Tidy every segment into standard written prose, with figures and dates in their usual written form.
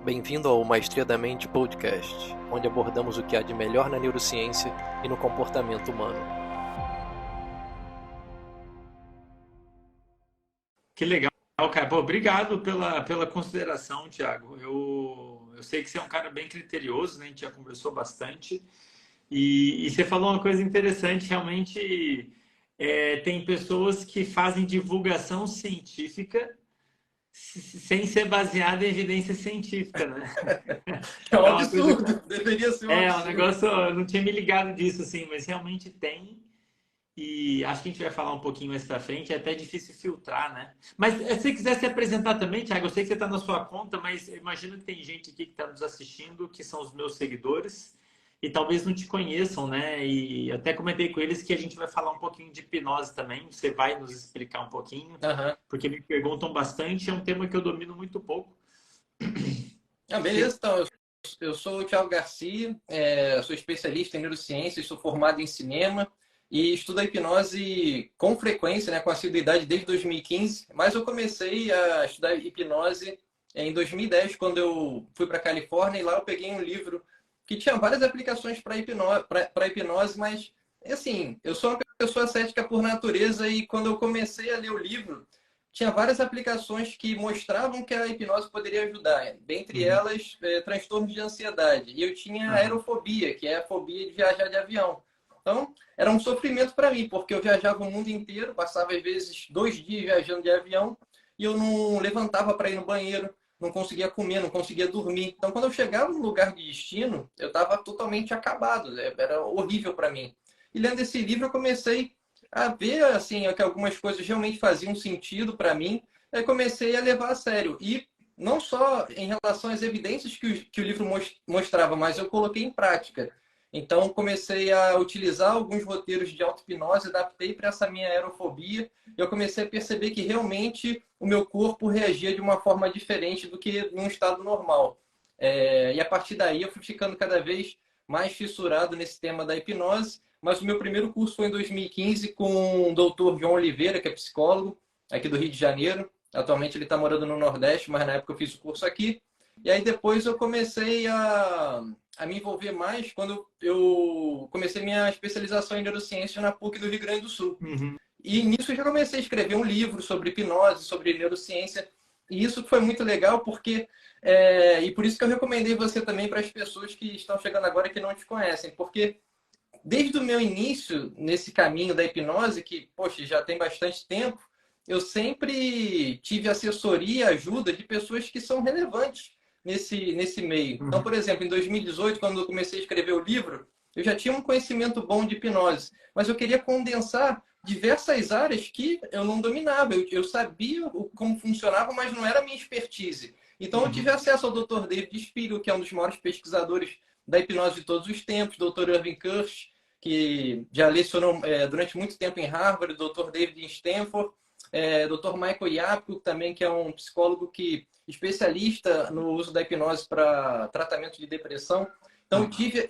Bem-vindo ao Maestria da Mente Podcast, onde abordamos o que há de melhor na neurociência e no comportamento humano. Que legal, cara. Pô, obrigado pela consideração, Thiago. Eu sei que você é um cara bem criterioso, né? A gente já conversou bastante. E você falou uma coisa interessante, realmente tem pessoas que fazem divulgação científica sem ser baseada em evidência científica, né? É um É uma coisa, absurdo, deveria ser um um absurdo. negócio, eu não tinha me ligado disso, assim, mas realmente tem. E acho que a gente vai falar um pouquinho mais pra frente, é até difícil filtrar, né? Mas se você quiser se apresentar também, Thiago, eu sei que você está na sua conta, mas eu imagino que tem gente aqui que está nos assistindo, que são os meus seguidores, e talvez não te conheçam, né? E até comentei com eles que a gente vai falar um pouquinho de hipnose também, você vai nos explicar um pouquinho, Aham. porque me perguntam bastante, é um tema que eu domino muito pouco. Beleza, então, eu sou o Thiago Garcia, sou especialista em neurociência, sou formado em cinema e estudo a hipnose com frequência, né, com assiduidade desde 2015, mas eu comecei a estudar hipnose em 2010, quando eu fui para a Califórnia, e lá eu peguei um livro que tinha várias aplicações para hipnose, mas, assim, eu sou uma pessoa cética por natureza e quando eu comecei a ler o livro, tinha várias aplicações que mostravam que a hipnose poderia ajudar, dentre Uhum. elas, transtornos de ansiedade. E eu tinha Aham. aerofobia, que é a fobia de viajar de avião. Então, era um sofrimento para mim, porque eu viajava o mundo inteiro, passava às vezes 2 dias viajando de avião, e eu não levantava para ir no banheiro, não conseguia comer, não conseguia dormir. Então, quando eu chegava no lugar de destino, eu estava totalmente acabado, né? Era horrível para mim. E lendo esse livro, eu comecei a ver assim que algumas coisas realmente faziam sentido para mim, aí comecei a levar a sério. E não só em relação às evidências que o livro mostrava, mas eu coloquei em prática. Então, comecei a utilizar alguns roteiros de auto-hipnose, adaptei para essa minha aerofobia, e eu comecei a perceber que realmente o meu corpo reagia de uma forma diferente do que num estado normal. E a partir daí eu fui ficando cada vez mais fissurado nesse tema da hipnose, mas o meu primeiro curso foi em 2015 com o Dr. João Oliveira, que é psicólogo aqui do Rio de Janeiro. Atualmente ele está morando no Nordeste, mas na época eu fiz o curso aqui. E aí depois eu comecei a me envolver mais quando eu comecei minha especialização em neurociência na PUC do Rio Grande do Sul. Uhum. E nisso eu já comecei a escrever um livro sobre hipnose, sobre neurociência. E isso foi muito legal porque... e por isso que eu recomendei você também para as pessoas que estão chegando agora e que não te conhecem. Porque desde o meu início nesse caminho da hipnose, que, poxa, já tem bastante tempo, eu sempre tive assessoria e ajuda de pessoas que são relevantes nesse meio. Então, Uhum. por exemplo, em 2018, quando eu comecei a escrever o livro, eu já tinha um conhecimento bom de hipnose, mas eu queria condensar diversas áreas que eu não dominava. Eu sabia como funcionava, mas não era a minha expertise. Então, eu tive Uhum. acesso ao Dr. David Spiegel, que é um dos maiores pesquisadores da hipnose de todos os tempos, Dr. Irving Kirsch, que já lecionou durante muito tempo em Harvard, Dr. David em Stanford, Dr. Michael Yapko, também, que é um psicólogo especialista no uso da hipnose para tratamento de depressão. Então, eu Aham. tive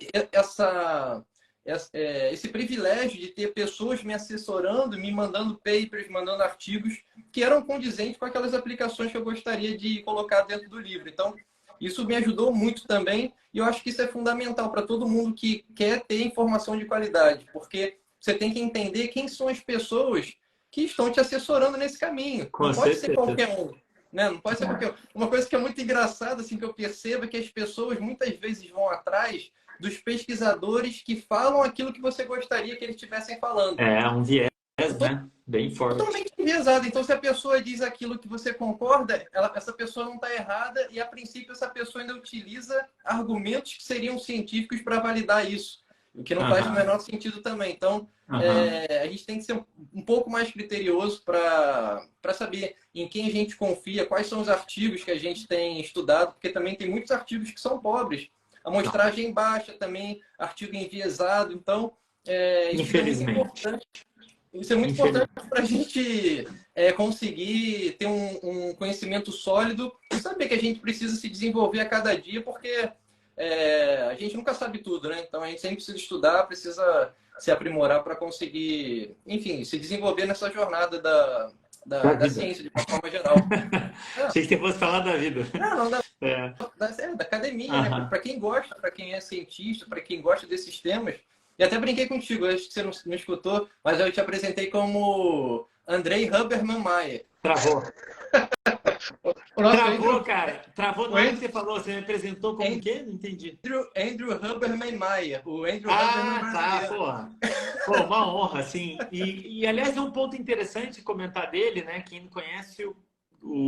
esse privilégio de ter pessoas me assessorando, me mandando papers, mandando artigos que eram condizentes com aquelas aplicações que eu gostaria de colocar dentro do livro. Então, isso me ajudou muito também, e eu acho que isso é fundamental para todo mundo que quer ter informação de qualidade, porque você tem que entender quem são as pessoas que estão te assessorando nesse caminho. Com Não pode ser certeza. qualquer um, né? Não pode ser qualquer um. Uma coisa que é muito engraçada, assim, que eu percebo é que as pessoas muitas vezes vão atrás dos pesquisadores que falam aquilo que você gostaria que eles estivessem falando. É um viés, né? Bem forte. Totalmente enviesado. Então, se a pessoa diz aquilo que você concorda, essa pessoa não está errada e, a princípio, essa pessoa ainda utiliza argumentos que seriam científicos para validar isso, o que não faz o Aham. menor sentido também. Então, Aham. a gente tem que ser um pouco mais criterioso para saber em quem a gente confia, quais são os artigos que a gente tem estudado, porque também tem muitos artigos que são pobres. Não. Amostragem baixa também, artigo enviesado. Então, isso é muito Infelizmente. importante. Isso é muito importante Infelizmente. para a gente conseguir ter um conhecimento sólido e saber que a gente precisa se desenvolver a cada dia, porque a gente nunca sabe tudo, né? Então a gente sempre precisa estudar, precisa se aprimorar para conseguir, enfim, se desenvolver nessa jornada Da da vida. ciência de uma forma geral. Achei que você fosse falar da vida. Não, É. Da academia, né? Aham. Para quem gosta, para quem é cientista, para quem gosta desses temas. E até brinquei contigo, acho que você não escutou, mas eu te apresentei como Andrei Huberman Maia. Travou. O nosso Travou, Andrew, cara. Travou o na hora que Andrew, você falou. Você me apresentou como o quê? Não entendi. Andrew Huberman Maia, o Andrew Huberman Ah, tá, brasileiro. porra. Pô, uma honra, assim. Aliás, é um ponto interessante comentar dele, né? Quem não conhece o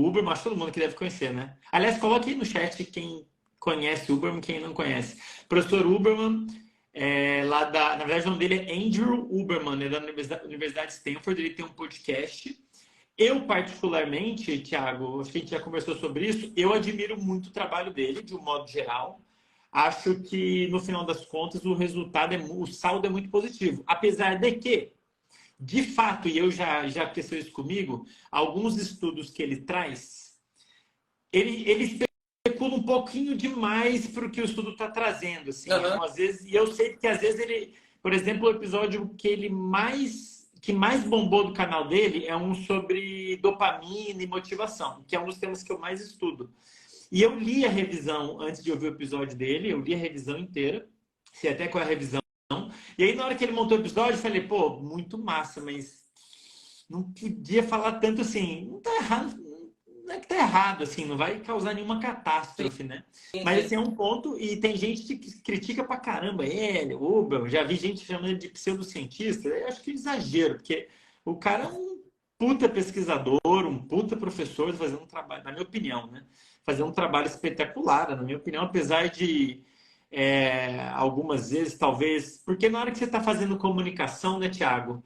Uberman, acho que todo mundo que deve conhecer, né? Aliás, coloque aí no chat quem conhece o Uberman, quem não conhece. Professor Uberman, na verdade, o nome dele é Andrew Uberman, é da Universidade de Stanford, ele tem um podcast. Eu, particularmente, Thiago, acho que a gente já conversou sobre isso, eu admiro muito o trabalho dele, de um modo geral. Acho que, no final das contas, o resultado, o saldo é muito positivo. Apesar de que, de fato, e eu já aconteceu isso comigo, alguns estudos que ele traz, ele especula um pouquinho demais para o que o estudo está trazendo. Assim, Aham. às vezes, e eu sei que, às vezes, ele... Por exemplo, o episódio que mais bombou do canal dele é um sobre dopamina e motivação, que é um dos temas que eu mais estudo. E eu li a revisão antes de ouvir o episódio dele, eu li a revisão inteira, sei até qual é a revisão. E aí, na hora que ele montou o episódio, eu falei, pô, muito massa, mas não podia falar tanto assim. Não tá errado, não é que tá errado, assim, não vai causar nenhuma catástrofe, né? Sim, Mas sim. esse é um ponto, e tem gente que critica pra caramba ele, o Uber, eu já vi gente chamando ele de pseudocientista, eu acho que é exagero, porque o cara é um puta pesquisador, um puta professor fazendo um trabalho, na minha opinião, né? Fazer um trabalho espetacular, na minha opinião, apesar de algumas vezes, talvez, porque na hora que você está fazendo comunicação, né, Tiago,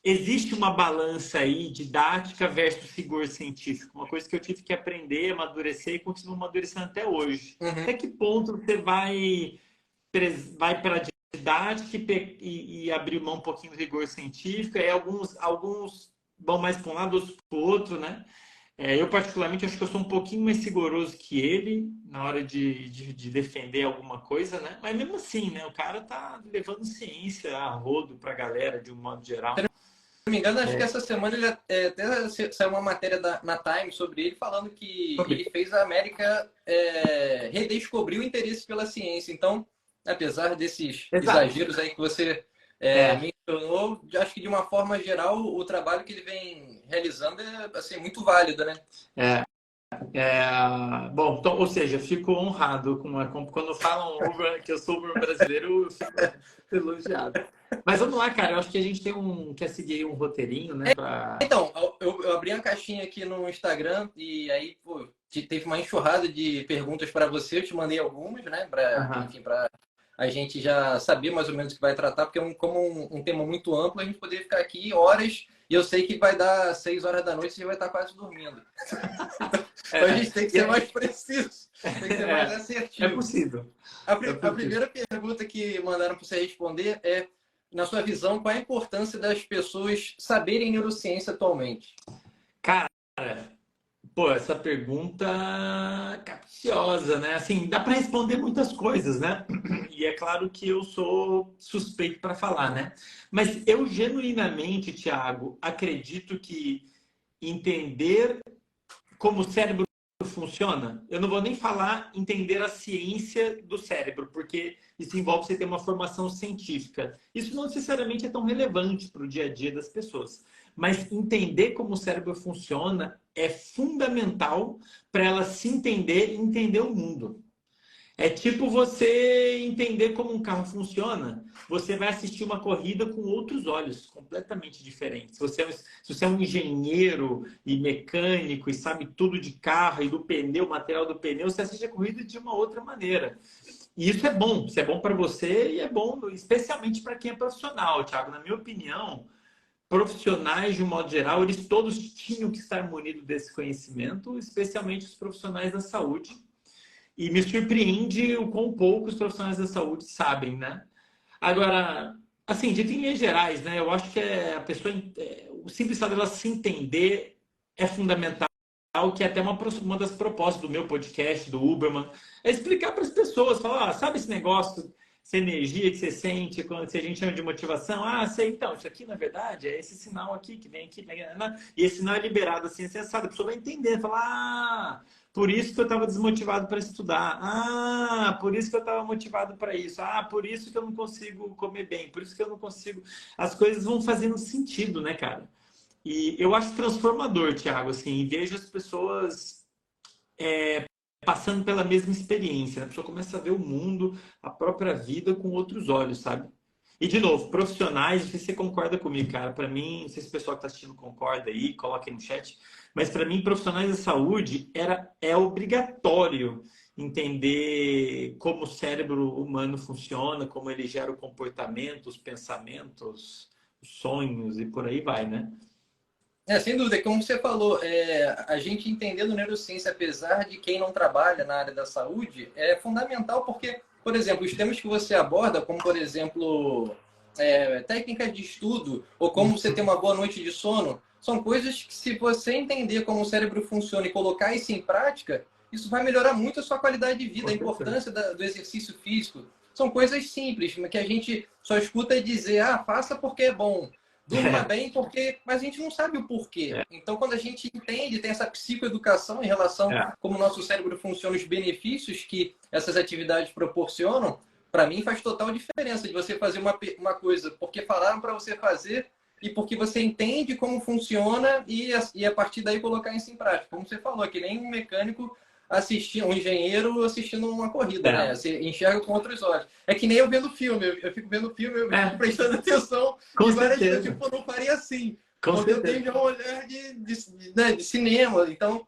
existe uma balança aí didática versus rigor científico, uma coisa que eu tive que aprender, amadurecer e continuo amadurecendo até hoje. Uhum. Até que ponto você vai pela didática e abrir mão um pouquinho do rigor científico, aí alguns vão mais para um lado, outros para o outro, né? Eu, particularmente, acho que eu sou um pouquinho mais rigoroso que ele na hora de defender alguma coisa, né? Mas mesmo assim, né? O cara tá levando ciência a rodo pra galera, de um modo geral. Não me engano, acho que essa semana ele até saiu uma matéria na Time sobre ele, falando que ele fez a América redescobrir o interesse pela ciência. Então, apesar desses Exato. exageros aí que você É, mencionou, acho que de uma forma geral o trabalho que ele vem realizando é assim, muito válido, né? é, bom, então, ou seja, fico honrado quando falam que eu sou Uber brasileiro, eu fico elogiado. Mas vamos lá, cara. Eu acho que a gente quer seguir um roteirinho, né? Então, eu abri uma caixinha aqui no Instagram e aí, pô, teve uma enxurrada de perguntas para você. Eu te mandei algumas, né? Enfim, para a gente já saber mais ou menos o que vai tratar, porque como um tema muito amplo, a gente poderia ficar aqui horas e eu sei que vai dar 6 horas da noite e você vai estar quase dormindo. Então a gente tem que ser mais preciso, tem que ser mais assertivo. É possível. A primeira pergunta que mandaram para você responder é, na sua visão, qual a importância das pessoas saberem neurociência atualmente? Cara, pô, essa pergunta capciosa, né? Assim, dá para responder muitas coisas, né? E é claro que eu sou suspeito para falar, né? Mas eu genuinamente, Thiago, acredito que entender como o cérebro funciona, eu não vou nem falar entender a ciência do cérebro, porque isso envolve você ter uma formação científica. Isso não necessariamente é tão relevante para o dia a dia das pessoas. Mas entender como o cérebro funciona é fundamental para ela se entender e entender o mundo. É tipo você entender como um carro funciona. Você vai assistir uma corrida com outros olhos, completamente diferentes. Se você é um engenheiro e mecânico e sabe tudo de carro e do pneu, material do pneu, você assiste a corrida de uma outra maneira. E isso é bom. Isso é bom para você e é bom especialmente para quem é profissional, Thiago. Na minha opinião, profissionais, de um modo geral, eles todos tinham que estar munidos desse conhecimento, especialmente os profissionais da saúde. E me surpreende o quão pouco os profissionais da saúde sabem, né? Agora, assim, de linhas gerais, né? Eu acho que o simples fato dela se entender é fundamental, que é até uma das propostas do meu podcast, do Uberman, é explicar para as pessoas, falar, sabe esse negócio, essa energia que você sente quando a gente chama de motivação? Ah, sei, então, isso aqui, na verdade, é esse sinal aqui que vem aqui, né? E esse sinal é liberado assim, acessado, a pessoa vai entender, falar, por isso que eu estava desmotivado para estudar. Ah, por isso que eu estava motivado para isso. Ah, por isso que eu não consigo comer bem. Por isso que eu não consigo. As coisas vão fazendo sentido, né, cara? E eu acho transformador, Thiago, assim, e vejo as pessoas passando pela mesma experiência, né? A pessoa começa a ver o mundo, a própria vida com outros olhos, sabe? E, de novo, profissionais, não sei se você concorda comigo, cara. Para mim, não sei se o pessoal que está assistindo concorda aí, coloca aí no chat, mas para mim, profissionais da saúde é obrigatório entender como o cérebro humano funciona, como ele gera o comportamento, os pensamentos, os sonhos e por aí vai, né? Sem dúvida, como você falou, a gente entendendo neurociência, apesar de quem não trabalha na área da saúde, é fundamental porque, por exemplo, os temas que você aborda, como por exemplo, técnica de estudo, ou como você ter uma boa noite de sono, são coisas que se você entender como o cérebro funciona e colocar isso em prática, isso vai melhorar muito a sua qualidade de vida, a importância do exercício físico. São coisas simples, que a gente só escuta dizer, faça porque é bom. Durma bem, mas a gente não sabe o porquê. Então, quando a gente entende, tem essa psicoeducação em relação a como o nosso cérebro funciona, os benefícios que essas atividades proporcionam, para mim faz total diferença de você fazer uma coisa porque falaram para você fazer e porque você entende como funciona e a partir daí colocar isso em prática. Como você falou, que nem um mecânico um engenheiro assistindo uma corrida, né? Você enxerga com outros olhos. É que nem eu vendo filme. Eu fico vendo filme, eu fico prestando atenção. Com e várias certeza. coisas, tipo, eu não faria assim. Com porque certeza. eu tenho já um olhar de cinema. Então,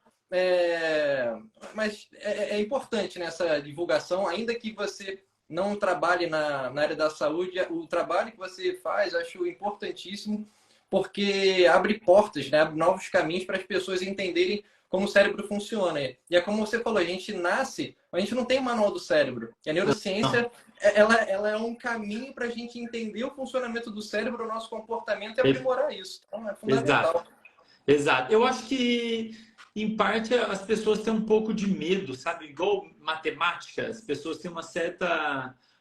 mas é importante nessa divulgação, ainda que você não trabalhe na área da saúde, o trabalho que você faz, eu acho importantíssimo, porque abre portas, né? Abre novos caminhos para as pessoas entenderem como o cérebro funciona. E é como você falou, a gente não tem um manual do cérebro. E a neurociência, ela é um caminho para a gente entender o funcionamento do cérebro, o nosso comportamento e aprimorar isso. Então, é fundamental. Exato. Eu acho que, em parte, as pessoas têm um pouco de medo, sabe? Igual matemática, as pessoas têm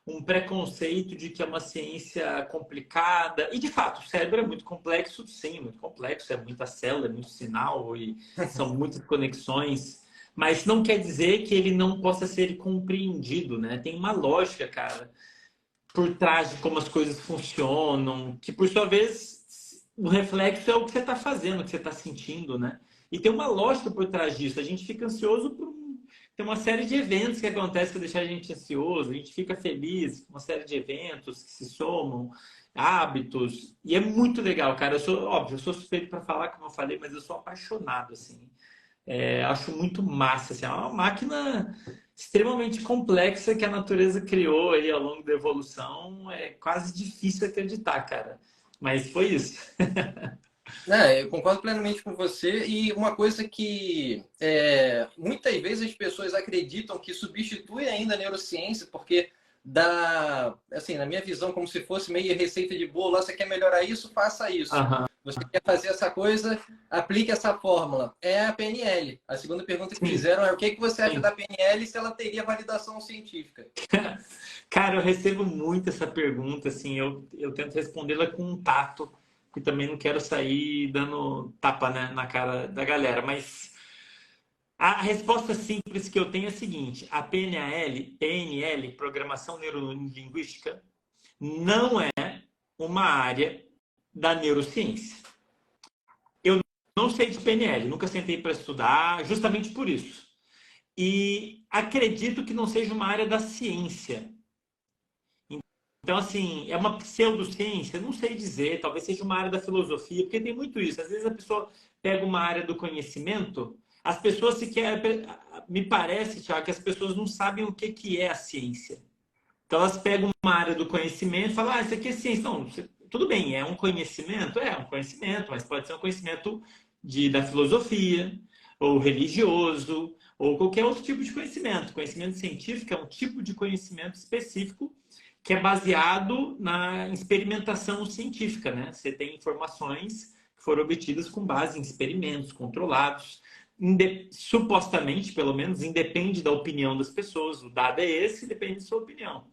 um preconceito de que é uma ciência complicada. E, de fato, o cérebro é muito complexo, sim, muito complexo. É muita célula, é muito sinal e são muitas conexões. Mas não quer dizer que ele não possa ser compreendido, né? Tem uma lógica, cara, por trás de como as coisas funcionam, que, por sua vez, o reflexo é o que você está fazendo, o que você está sentindo, né? E tem uma lógica por trás disso. A gente fica ansioso por tem uma série de eventos que acontecem que deixam a gente ansioso, a gente fica feliz com uma série de eventos que se somam, hábitos, e é muito legal, cara. Eu sou suspeito para falar, como eu falei, mas eu sou apaixonado, assim. Acho muito massa, assim, é uma máquina extremamente complexa que a natureza criou aí ao longo da evolução. É quase difícil acreditar, cara. Mas foi isso. Eu concordo plenamente com você. E uma coisa que muitas vezes as pessoas acreditam que substitui ainda a neurociência, porque assim, na minha visão, como se fosse meio receita de bolo, você quer melhorar isso, faça isso. Você quer fazer essa coisa, aplique essa fórmula. É a PNL. A segunda pergunta que fizeram é o que você acha da PNL e se ela teria validação científica? Cara, eu recebo muito essa pergunta, assim, eu tento respondê-la com um tato, que também não quero sair dando tapa, né, na cara da galera, mas a resposta simples que eu tenho é a seguinte: a PNL, Programação Neurolinguística, não é uma área da neurociência. Eu não sei de PNL, nunca sentei para estudar, justamente por isso. E acredito que não seja uma área da ciência. Então, assim, é uma pseudociência? Não sei dizer, talvez seja uma área da filosofia, porque tem muito isso. Às vezes a pessoa pega uma área do conhecimento, as pessoas me parece, Thiago, que as pessoas não sabem o que é a ciência. Então elas pegam uma área do conhecimento e falam, isso aqui é ciência. Não, tudo bem, é um conhecimento? É um conhecimento, mas pode ser um conhecimento da filosofia, ou religioso, ou qualquer outro tipo de conhecimento. Conhecimento científico é um tipo de conhecimento específico que é baseado na experimentação científica, né? Você tem informações que foram obtidas com base em experimentos controlados, supostamente, pelo menos, independe da opinião das pessoas. O dado é esse, depende da sua opinião.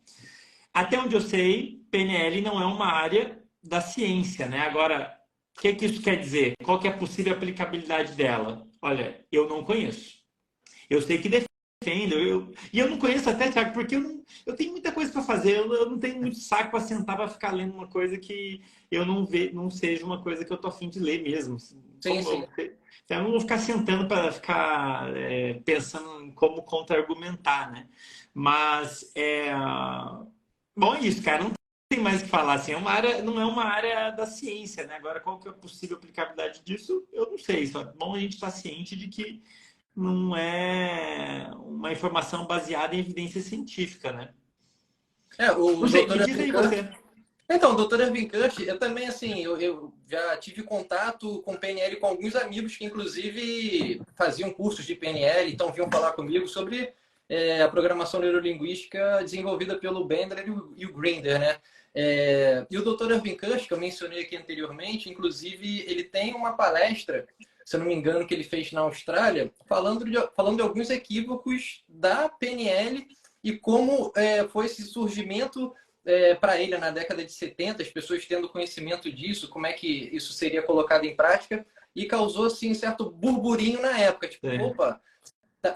Até onde eu sei, PNL não é uma área da ciência, né? Agora, o que isso quer dizer? Qual que é a possível aplicabilidade dela? Olha, eu não conheço. eu sei que defendo. E eu não conheço até, Thiago, porque eu tenho muita coisa para fazer. Eu não tenho muito saco para sentar para ficar lendo uma coisa que eu não seja uma coisa que eu tô afim de ler mesmo. Sim, sim. Eu não vou ficar sentando para ficar pensando em como contra-argumentar, né? Mas bom, é isso, cara. Não tem mais o que falar. Assim, não é uma área da ciência, né? Agora, qual que é a possível aplicabilidade disso? Eu não sei. Só é bom a gente estar ciente de que não é uma informação baseada em evidência científica, né? O Não sei, me doutor diz aí você. Então, doutor Irving Kirsch, eu também, assim, eu já tive contato com PNL com alguns amigos que, inclusive, faziam cursos de PNL, então vinham falar comigo sobre a programação neurolinguística desenvolvida pelo Bandler e o Grinder, né? E o doutor Irving Kirsch, que eu mencionei aqui anteriormente, inclusive, ele tem uma palestra, se eu não me engano, que ele fez na Austrália, falando de alguns equívocos da PNL e como foi esse surgimento para ele na década de 70, as pessoas tendo conhecimento disso, como é que isso seria colocado em prática, e causou assim, um certo burburinho na época. Tipo, opa,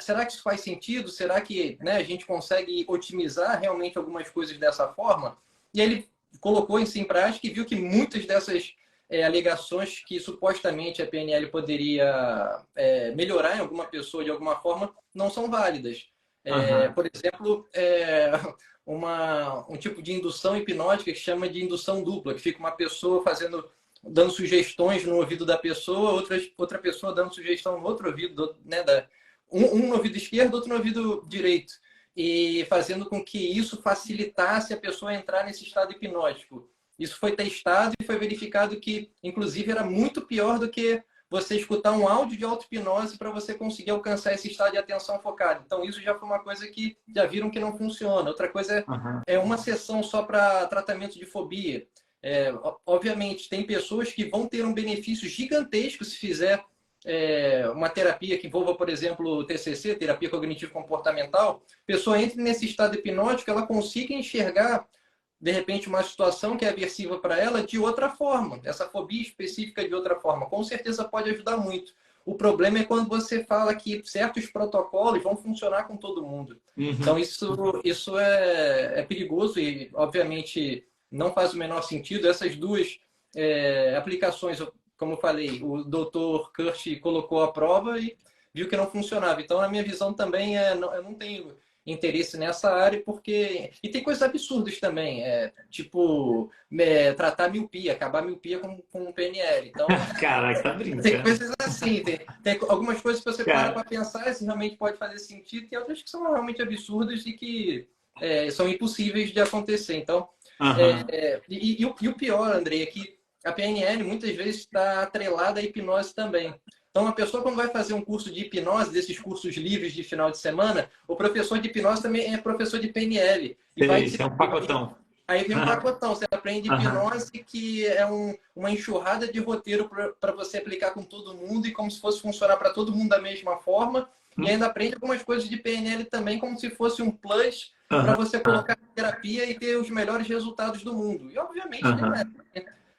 será que isso faz sentido? Será que, né, a gente consegue otimizar realmente algumas coisas dessa forma? E ele colocou isso em prática e viu que muitas dessas alegações que supostamente a PNL poderia melhorar em alguma pessoa de alguma forma não são válidas. Por exemplo, um tipo de indução hipnótica que chama de indução dupla, que fica uma pessoa dando sugestões no ouvido da pessoa, outra pessoa dando sugestão no outro ouvido, né, um no ouvido esquerdo, outro no ouvido direito, e fazendo com que isso facilitasse a pessoa a entrar nesse estado hipnótico. Isso foi testado e foi verificado que, inclusive, era muito pior do que você escutar um áudio de auto-hipnose para você conseguir alcançar esse estado de atenção focada. Então, isso já foi uma coisa que já viram que não funciona. Outra coisa é uma sessão só para tratamento de fobia. Obviamente, tem pessoas que vão ter um benefício gigantesco se fizer uma terapia que envolva, por exemplo, o TCC, terapia cognitivo-comportamental. A pessoa entra nesse estado hipnótico, ela consiga enxergar de repente, uma situação que é aversiva para ela de outra forma, essa fobia específica de outra forma. Com certeza pode ajudar muito. O problema é quando você fala que certos protocolos vão funcionar com todo mundo. Então, isso é perigoso e, obviamente, não faz o menor sentido. Essas duas aplicações, como eu falei, o Dr. Kirsch colocou à prova e viu que não funcionava. Então, na minha visão também, eu não tenho interesse nessa área, porque... E tem coisas absurdas também, tipo, tratar a miopia, acabar a miopia com PNL. Então, Caraca, tá brincando. tem coisas assim, tem algumas coisas que você para pensar se realmente pode fazer sentido, tem outras que são realmente absurdas e que são impossíveis de acontecer. Então, e o pior, Andrei, é que a PNL muitas vezes está atrelada à hipnose também. Então, a pessoa, quando vai fazer um curso de hipnose, desses cursos livres de final de semana, o professor de hipnose também é professor de PNL. Isso é um pacotão. Aí vem um pacotão. Você aprende hipnose, que é uma enxurrada de roteiro para você aplicar com todo mundo e como se fosse funcionar para todo mundo da mesma forma. E ainda aprende algumas coisas de PNL também, como se fosse um plus para você colocar na terapia e ter os melhores resultados do mundo. E, obviamente,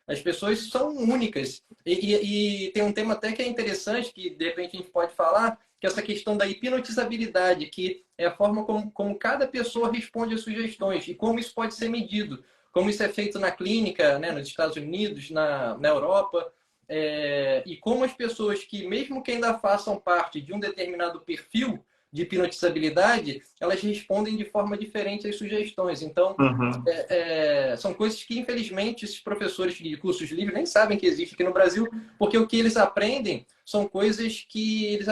as pessoas são únicas. E tem um tema até que é interessante, que de repente a gente pode falar, que é essa questão da hipnotizabilidade, que é a forma como cada pessoa responde às sugestões e como isso pode ser medido. Como isso é feito na clínica, né, nos Estados Unidos, na Europa, e como as pessoas que, mesmo que ainda façam parte de um determinado perfil de hipnotizabilidade, elas respondem de forma diferente às sugestões. Então, são coisas que, infelizmente, esses professores de cursos livres nem sabem que existe aqui no Brasil, porque o que eles aprendem são coisas que eles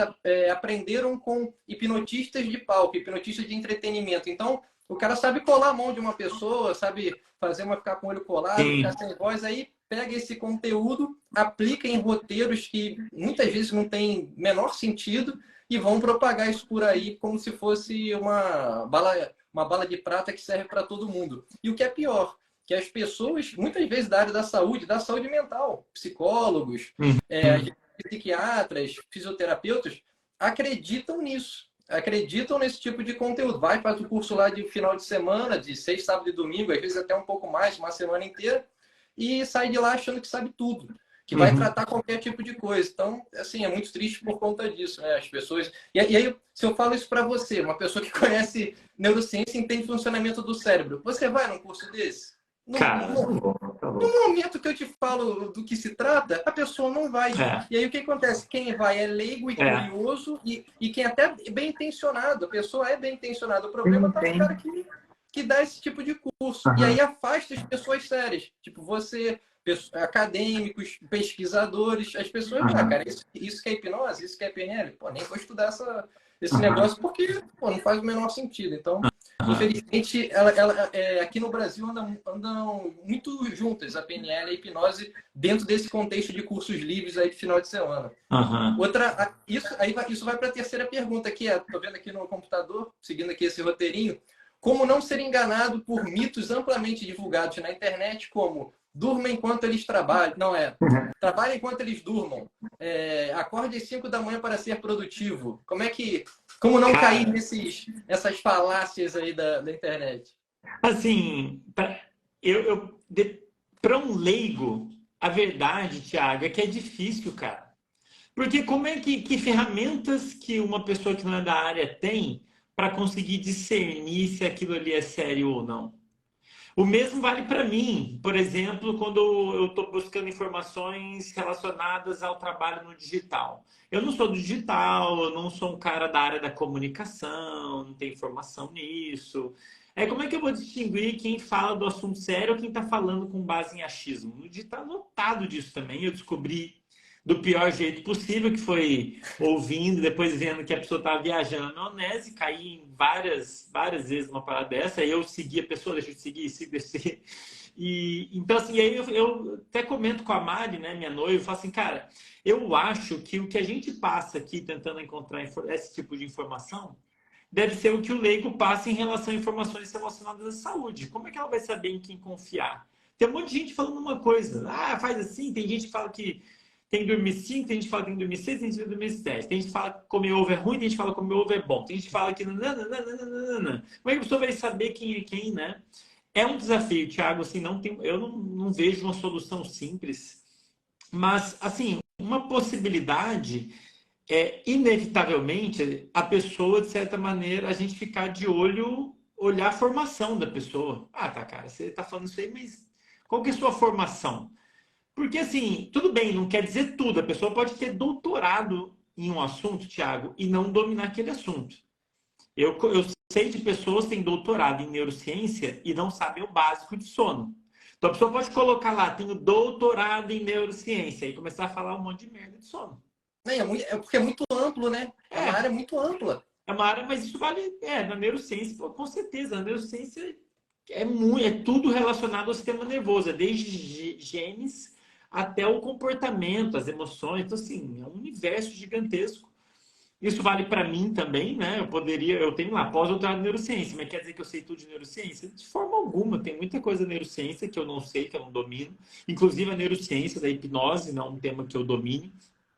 aprenderam com hipnotistas de palco, hipnotistas de entretenimento. Então, o cara sabe colar a mão de uma pessoa, sabe fazer uma ficar com o olho colado, ficar sem voz, aí pega esse conteúdo, aplica em roteiros que muitas vezes não tem menor sentido, e vão propagar isso por aí como se fosse uma bala de prata que serve para todo mundo. E o que é pior, que as pessoas, muitas vezes da área da saúde mental, psicólogos, psiquiatras, fisioterapeutas, acreditam nisso. Acreditam nesse tipo de conteúdo. Faz o curso lá de final de semana, de 6, sábado e domingo, às vezes até um pouco mais, uma semana inteira, e sai de lá achando que sabe tudo. que vai tratar qualquer tipo de coisa. Então, assim, é muito triste por conta disso, né? As pessoas... E aí, se eu falo isso para você, uma pessoa que conhece neurociência e entende funcionamento do cérebro, você vai num curso desse? Cara, No momento que eu te falo do que se trata, a pessoa não vai. E aí o que acontece? Quem vai é leigo e curioso e quem até é bem intencionado. A pessoa é bem intencionada. O problema está no cara que dá esse tipo de curso. E aí afasta as pessoas sérias. Tipo, você, acadêmicos, pesquisadores, as pessoas, cara, isso que é hipnose, isso que é PNL. Pô, nem vou estudar esse negócio porque não faz o menor sentido. Então, infelizmente, aqui no Brasil andam muito juntas a PNL e a hipnose dentro desse contexto de cursos livres aí de final de semana. Isso vai para a terceira pergunta, que estou vendo aqui no computador, seguindo aqui esse roteirinho, como não ser enganado por mitos amplamente divulgados na internet, como durma enquanto eles trabalham, trabalha enquanto eles durmam, acorde às 5 da manhã para ser produtivo. Como não cair nessas falácias aí da internet? Assim, para um leigo, a verdade, Thiago, é que é difícil, cara. Porque como é que ferramentas que uma pessoa que não é da área tem para conseguir discernir se aquilo ali é sério ou não? O mesmo vale para mim, por exemplo, quando eu estou buscando informações relacionadas ao trabalho no digital. Eu não sou do digital, eu não sou um cara da área da comunicação, não tenho formação nisso. Como é que eu vou distinguir quem fala do assunto sério ou quem está falando com base em achismo? No digital, lotado disso também. Eu descobri do pior jeito possível, que foi ouvindo, depois vendo que a pessoa estava viajando na maionese, caí em várias vezes numa parada dessa, aí eu segui a pessoa, deixa eu seguir, descer. Então, assim, aí eu até comento com a Mari, né, minha noiva, eu falo assim, cara, eu acho que o que a gente passa aqui tentando encontrar esse tipo de informação deve ser o que o leigo passa em relação a informações relacionadas à saúde. Como é que ela vai saber em quem confiar? Tem um monte de gente falando uma coisa, faz assim, tem gente que fala que tem que dormir 5, tem gente que fala que tem que dormir 6, tem gente que dormir 7. Tem gente que fala que comer ovo é ruim, tem gente que fala que comer ovo é bom. Tem gente que fala que... Nananana. Como é que a pessoa vai saber quem é quem, né? É um desafio, Thiago. Assim, eu não vejo uma solução simples. Mas, assim, uma possibilidade é, inevitavelmente, a pessoa, de certa maneira, a gente ficar de olho, olhar a formação da pessoa. Tá, cara, você tá falando isso aí, mas qual que é a sua formação? Porque, assim, tudo bem, não quer dizer tudo. A pessoa pode ter doutorado em um assunto, Thiago, e não dominar aquele assunto. Eu sei de pessoas que têm doutorado em neurociência e não sabem o básico de sono. Então, a pessoa pode colocar lá, tenho doutorado em neurociência, e começar a falar um monte de merda de sono. Porque é muito amplo, né? É uma área muito ampla. É uma área, mas isso vale na neurociência, com certeza. A neurociência é tudo relacionado ao sistema nervoso, desde genes até o comportamento, as emoções. Então, assim, é um universo gigantesco. Isso vale para mim também, né? Eu tenho lá pós-doutorado em neurociência, mas quer dizer que eu sei tudo de neurociência? De forma alguma. Tem muita coisa da neurociência que eu não sei, que eu não domino. Inclusive a neurociência da hipnose, não é um tema que eu domine.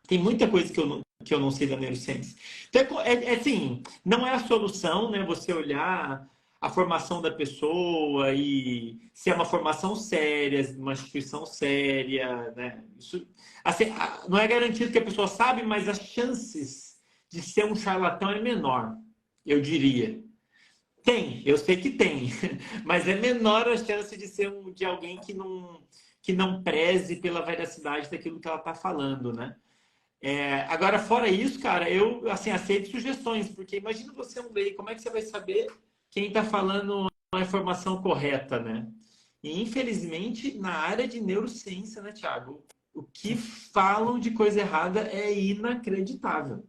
Tem muita coisa que eu não sei da neurociência. Então, assim, não é a solução, né? Você olhar a formação da pessoa e se é uma formação séria, uma instituição séria, né? Isso, assim, não é garantido que a pessoa sabe, mas as chances de ser um charlatão é menor, eu diria. Eu sei que tem, mas é menor a chance de ser de alguém que não preze pela veracidade daquilo que ela está falando, né? Agora, fora isso, cara, eu assim, aceito sugestões, porque imagina você um leigo, como é que você vai saber quem está falando a informação correta, né? E, infelizmente, na área de neurociência, né, Thiago? O que falam de coisa errada é inacreditável.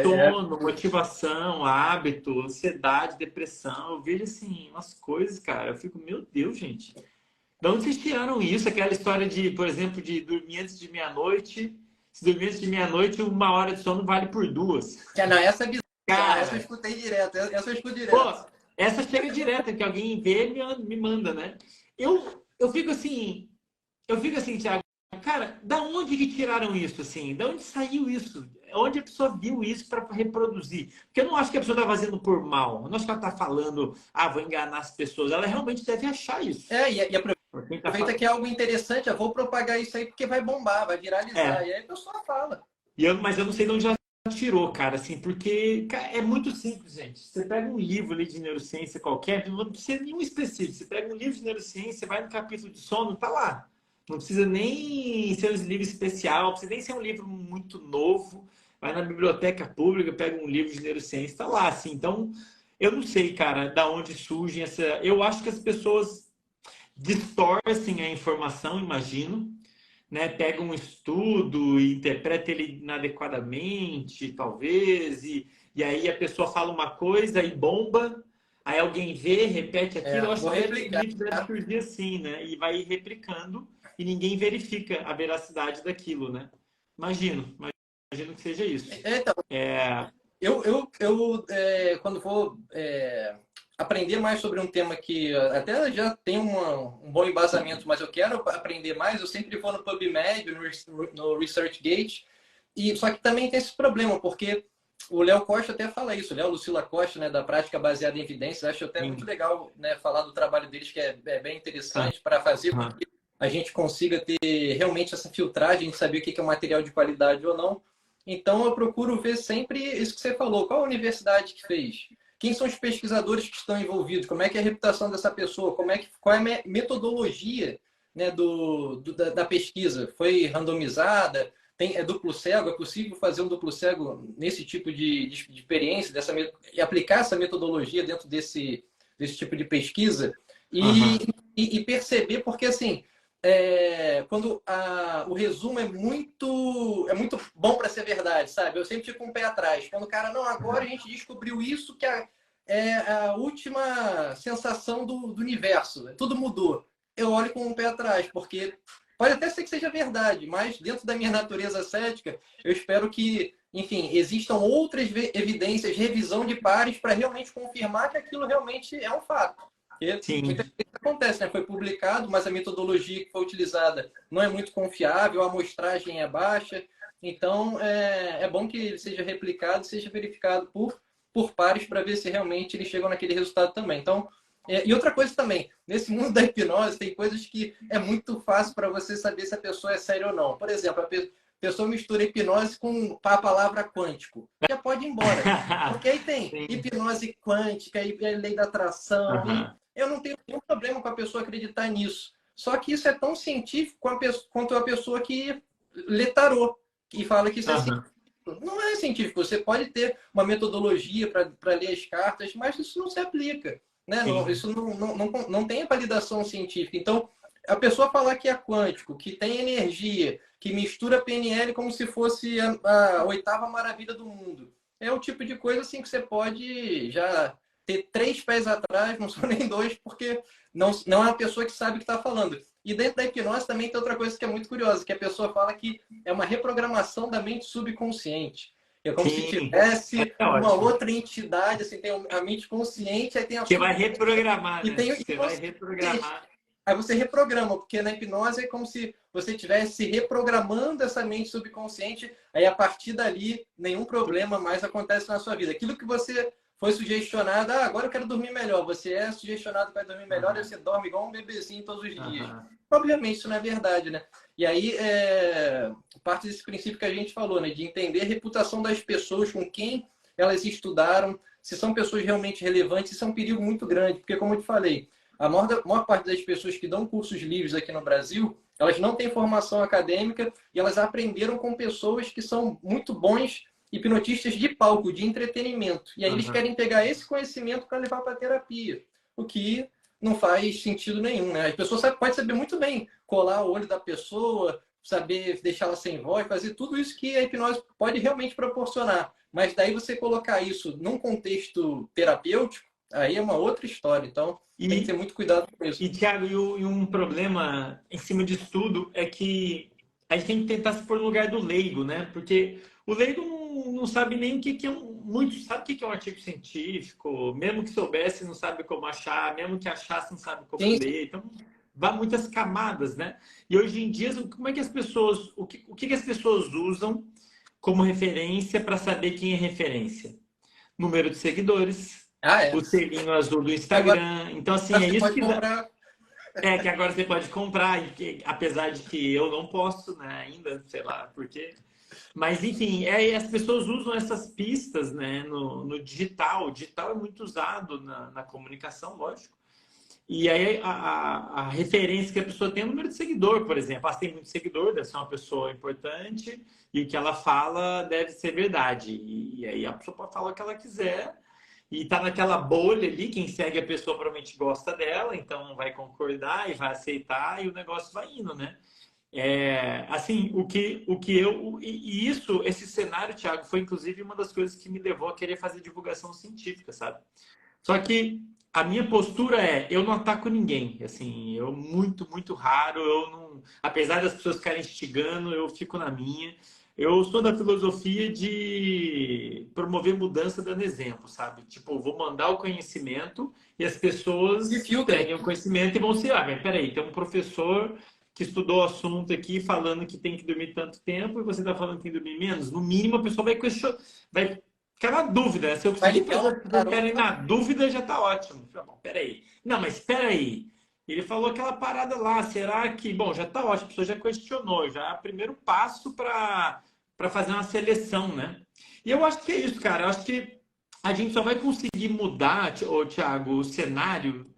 Sono, motivação, hábito, ansiedade, depressão. Eu vejo, assim, umas coisas, cara. Eu fico, meu Deus, gente. De onde vocês tiraram isso? Aquela história de, por exemplo, de dormir antes de meia-noite. Se dormir antes de meia-noite, 1 hora de sono vale por 2. Essa é bizarra. Cara, essa eu escutei direto. Essa eu escuto direto. Pô, essa chega direto, que alguém vê e me manda, né? Eu fico assim, Thiago, cara, da onde que tiraram isso, assim? Da onde saiu isso? Onde a pessoa viu isso para reproduzir? Porque eu não acho que a pessoa está fazendo por mal. Eu não acho que ela está falando, vou enganar as pessoas. Ela realmente deve achar isso. E aproveita que é algo interessante, eu vou propagar isso aí porque vai bombar, vai viralizar. E aí a pessoa fala. Mas eu não sei de onde ela tirou, cara, assim, porque é muito simples, gente. Você pega um livro ali de neurociência qualquer, não precisa nenhum específico. Você pega um livro de neurociência, vai no capítulo de sono, tá lá. Não precisa nem ser um livro especial, não precisa nem ser um livro muito novo. Vai na biblioteca pública, pega um livro de neurociência, tá lá, assim. Então, eu não sei, cara, da onde surge essa... Eu acho que as pessoas distorcem a informação, imagino, né? Pega um estudo e interpreta ele inadequadamente, talvez, e aí a pessoa fala uma coisa e bomba, aí alguém vê, repete aquilo. Eu acho que o livro deve surgir assim, né? E vai replicando e ninguém verifica a veracidade daquilo, né? Imagino que seja isso. Então, eu quando vou aprender mais sobre um tema que até já tem um bom embasamento, mas eu quero aprender mais, eu sempre vou no PubMed, no ResearchGate, só que também tem esse problema, porque o Léo Costa até fala isso, o Léo Lucila Costa, né, da prática baseada em evidências, acho até muito legal, né, falar do trabalho deles, que é bem interessante para fazer com que a gente consiga ter realmente essa filtragem de saber o que é um material de qualidade ou não. Então, eu procuro ver sempre isso que você falou. Qual a universidade que fez? Quem são os pesquisadores que estão envolvidos? Como é que é a reputação dessa pessoa? Qual é a metodologia, né, da pesquisa? Foi randomizada? É duplo cego? É possível fazer um duplo cego nesse tipo de experiência e aplicar essa metodologia dentro desse tipo de pesquisa? E perceber, porque assim... quando o resumo é muito bom para ser verdade, sabe? Eu sempre fico um pé atrás. Quando o cara, não, agora a gente descobriu isso que é a última sensação do universo. Tudo mudou. Eu olho com um pé atrás, porque pode até ser que seja verdade, mas dentro da minha natureza cética, eu espero que, enfim, existam outras evidências, revisão de pares para realmente confirmar que aquilo realmente é um fato. Porque muitas vezes acontece, né? Foi publicado, mas a metodologia que foi utilizada não é muito confiável, a amostragem é baixa. Então, é bom que ele seja replicado, seja verificado por pares para ver se realmente eles chegam naquele resultado também. Então, e outra coisa também, nesse mundo da hipnose, tem coisas que é muito fácil para você saber se a pessoa é séria ou não. Por exemplo, a pessoa mistura hipnose com a palavra quântico. Já pode ir embora. Porque aí tem hipnose quântica, e lei da atração. Eu não tenho nenhum problema com a pessoa acreditar nisso. Só que isso é tão científico quanto a pessoa que lê tarô e fala que isso é científico. Não é científico. Você pode ter uma metodologia para ler as cartas, mas isso não se aplica. Né? Isso não tem a validação científica. Então, a pessoa falar que é quântico, que tem energia, que mistura PNL como se fosse a oitava maravilha do mundo. É o tipo de coisa assim que você pode já ter 3 pés atrás, não são nem 2, porque não é uma pessoa que sabe o que está falando. E dentro da hipnose também tem outra coisa que é muito curiosa, que a pessoa fala que é uma reprogramação da mente subconsciente. É como se tivesse uma outra entidade, assim, tem a mente consciente, aí tem a... Que vai reprogramar, né? Você vai reprogramar. Aí você reprograma, porque na hipnose é como se você estivesse reprogramando essa mente subconsciente, aí a partir dali nenhum problema mais acontece na sua vida. Aquilo que você foi sugestionado, agora eu quero dormir melhor. Você é sugestionado para dormir melhor e você dorme igual um bebezinho todos os dias. Obviamente isso não é verdade, né? E aí, parte desse princípio que a gente falou, né? De entender a reputação das pessoas, com quem elas estudaram, se são pessoas realmente relevantes, isso é um perigo muito grande, porque como eu te falei, a maior parte das pessoas que dão cursos livres aqui no Brasil, elas não têm formação acadêmica e elas aprenderam com pessoas que são muito bons hipnotistas de palco, de entretenimento. E aí eles querem pegar esse conhecimento para levar para a terapia, o que não faz sentido nenhum, né? As pessoas podem saber muito bem colar o olho da pessoa, saber deixá-la sem voz, fazer tudo isso que a hipnose pode realmente proporcionar. Mas daí você colocar isso num contexto terapêutico, aí é uma outra história. Então, tem que ter muito cuidado com isso. E, Thiago, e um problema em cima disso tudo é que a gente tem que tentar se pôr no lugar do leigo, né? Porque o leigo não sabe nem o que é muito sabe o que é um artigo científico, mesmo que soubesse, não sabe como achar, mesmo que achasse, não sabe como ler. Então, vai muitas camadas, né? E hoje em dia, como é que as pessoas, o que as pessoas usam como referência para saber quem é referência? Número de seguidores, o selinho azul do Instagram. Agora, então, assim, é isso que É que agora você pode comprar, apesar de que eu não posso, né, ainda, sei lá por quê. Mas, enfim, as pessoas usam essas pistas, né, no digital. O digital é muito usado na comunicação, lógico. E aí a referência que a pessoa tem é o número de seguidor, por exemplo. Ela tem muito seguidor, deve ser uma pessoa importante, e o que ela fala deve ser verdade. E aí a pessoa pode falar o que ela quiser, e tá naquela bolha ali, quem segue a pessoa provavelmente gosta dela, então vai concordar e vai aceitar, e o negócio vai indo, né? Assim, e isso, esse cenário, Thiago, foi inclusive uma das coisas que me levou a querer fazer divulgação científica, sabe? Só que a minha postura eu não ataco ninguém, assim, eu muito raro, eu não, apesar das pessoas ficarem instigando, eu fico na minha. Eu sou da filosofia de promover mudança dando exemplo, sabe? Tipo, eu vou mandar o conhecimento e as pessoas peguem o conhecimento e vão se, mas peraí, tem um professor que estudou o assunto aqui falando que tem que dormir tanto tempo e você está falando que tem que dormir menos. No mínimo, a pessoa vai questionar, vai ficar na dúvida, né? Se eu conseguir fazer as pessoas ficarem na dúvida, já está ótimo. Bom, peraí. Não, mas peraí. Ele falou aquela parada lá, será que... Bom, já está ótimo, a pessoa já questionou, já é o primeiro passo para fazer uma seleção, né? E eu acho que é isso, cara. Eu acho que a gente só vai conseguir mudar, Thiago, o cenário,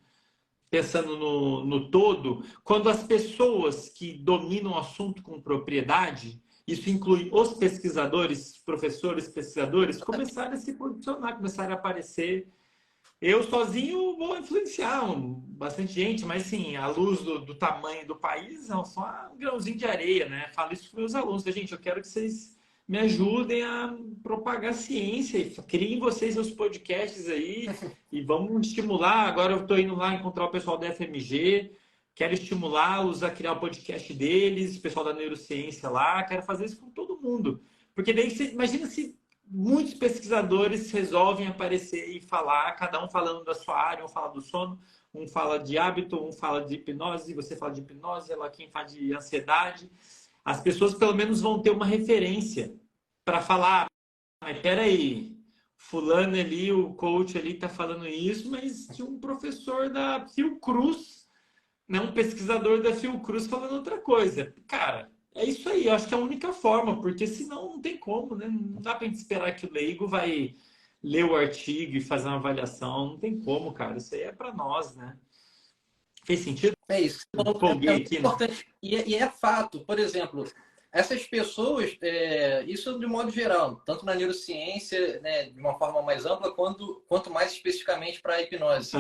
pensando no todo, quando as pessoas que dominam o assunto com propriedade, isso inclui os pesquisadores, professores, pesquisadores, começarem a se posicionar, começarem a aparecer. Eu sozinho vou influenciar bastante gente, mas sim, à luz do tamanho do país, é só um grãozinho de areia, né? Falo isso para os meus alunos, gente, eu quero que vocês me ajudem a propagar ciência, e criem vocês os podcasts aí e vamos estimular. Agora eu estou indo lá encontrar o pessoal da FMG, quero estimulá-los a criar o podcast deles, o pessoal da neurociência lá, quero fazer isso com todo mundo. Porque daí você imagina se muitos pesquisadores resolvem aparecer e falar, cada um falando da sua área, um fala do sono, um fala de hábito, um fala de hipnose, você fala de hipnose, ela quem fala de ansiedade. As pessoas pelo menos vão ter uma referência para falar, mas peraí, fulano ali, o coach ali está falando isso, mas tinha um professor da Fiocruz, né, um pesquisador da Fiocruz falando outra coisa. Cara, é isso aí, eu acho que é a única forma, porque senão não tem como, né? Não dá pra gente esperar que o leigo vai ler o artigo e fazer uma avaliação, não tem como, cara. Isso aí é para nós, né? Fez sentido? É isso. Empolguei aqui, né? Importante. E é fato, por exemplo, essas pessoas, isso de modo geral, tanto na neurociência, né, de uma forma mais ampla, quanto mais especificamente para a hipnose.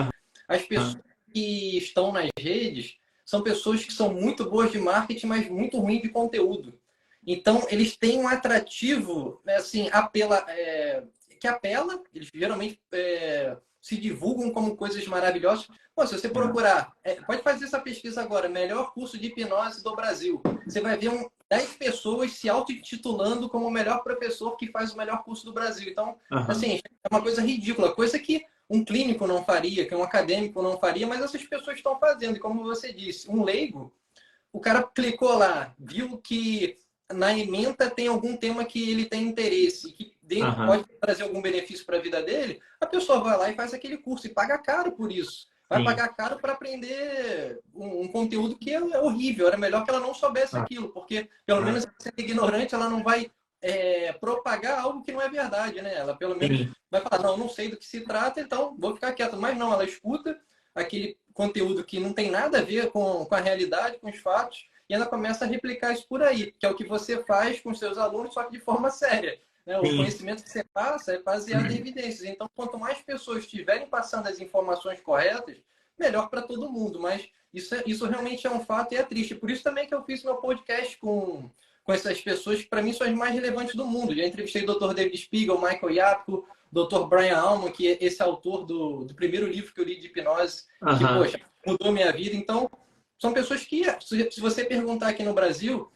As pessoas que estão nas redes são pessoas que são muito boas de marketing, mas muito ruins de conteúdo. Então, eles têm um atrativo, né, assim, que apela, eles geralmente se divulgam como coisas maravilhosas. Pô, se você procurar, pode fazer essa pesquisa agora, melhor curso de hipnose do Brasil. Você vai ver 10 pessoas se auto-intitulando como o melhor professor que faz o melhor curso do Brasil. Então, assim, é uma coisa ridícula, coisa que um clínico não faria, que um acadêmico não faria, mas essas pessoas estão fazendo. E como você disse, um leigo, o cara clicou lá, viu que na ementa tem algum tema que ele tem interesse, que pode trazer algum benefício para a vida dele, a pessoa vai lá e faz aquele curso e paga caro por isso. Vai pagar caro para aprender um conteúdo que é horrível. Era melhor que ela não soubesse aquilo, porque pelo menos sendo ignorante, ela não vai propagar algo que não é verdade, né? Ela pelo menos vai falar, não sei do que se trata, então vou ficar quieto. Mas não, ela escuta aquele conteúdo que não tem nada a ver com a realidade, com os fatos, e ela começa a replicar isso por aí, que é o que você faz com seus alunos, só que de forma séria. Né? O conhecimento que você passa é baseado em evidências. Então, quanto mais pessoas estiverem passando as informações corretas, melhor para todo mundo. Mas isso realmente é um fato e é triste. Por isso também que eu fiz meu podcast com essas pessoas que, para mim, são as mais relevantes do mundo. Já entrevistei o Dr. David Spiegel, Michael Yapko, Dr. Brian Alman, que é esse autor do primeiro livro que eu li de hipnose, que, poxa, mudou minha vida. Então, são pessoas que, se você perguntar aqui no Brasil,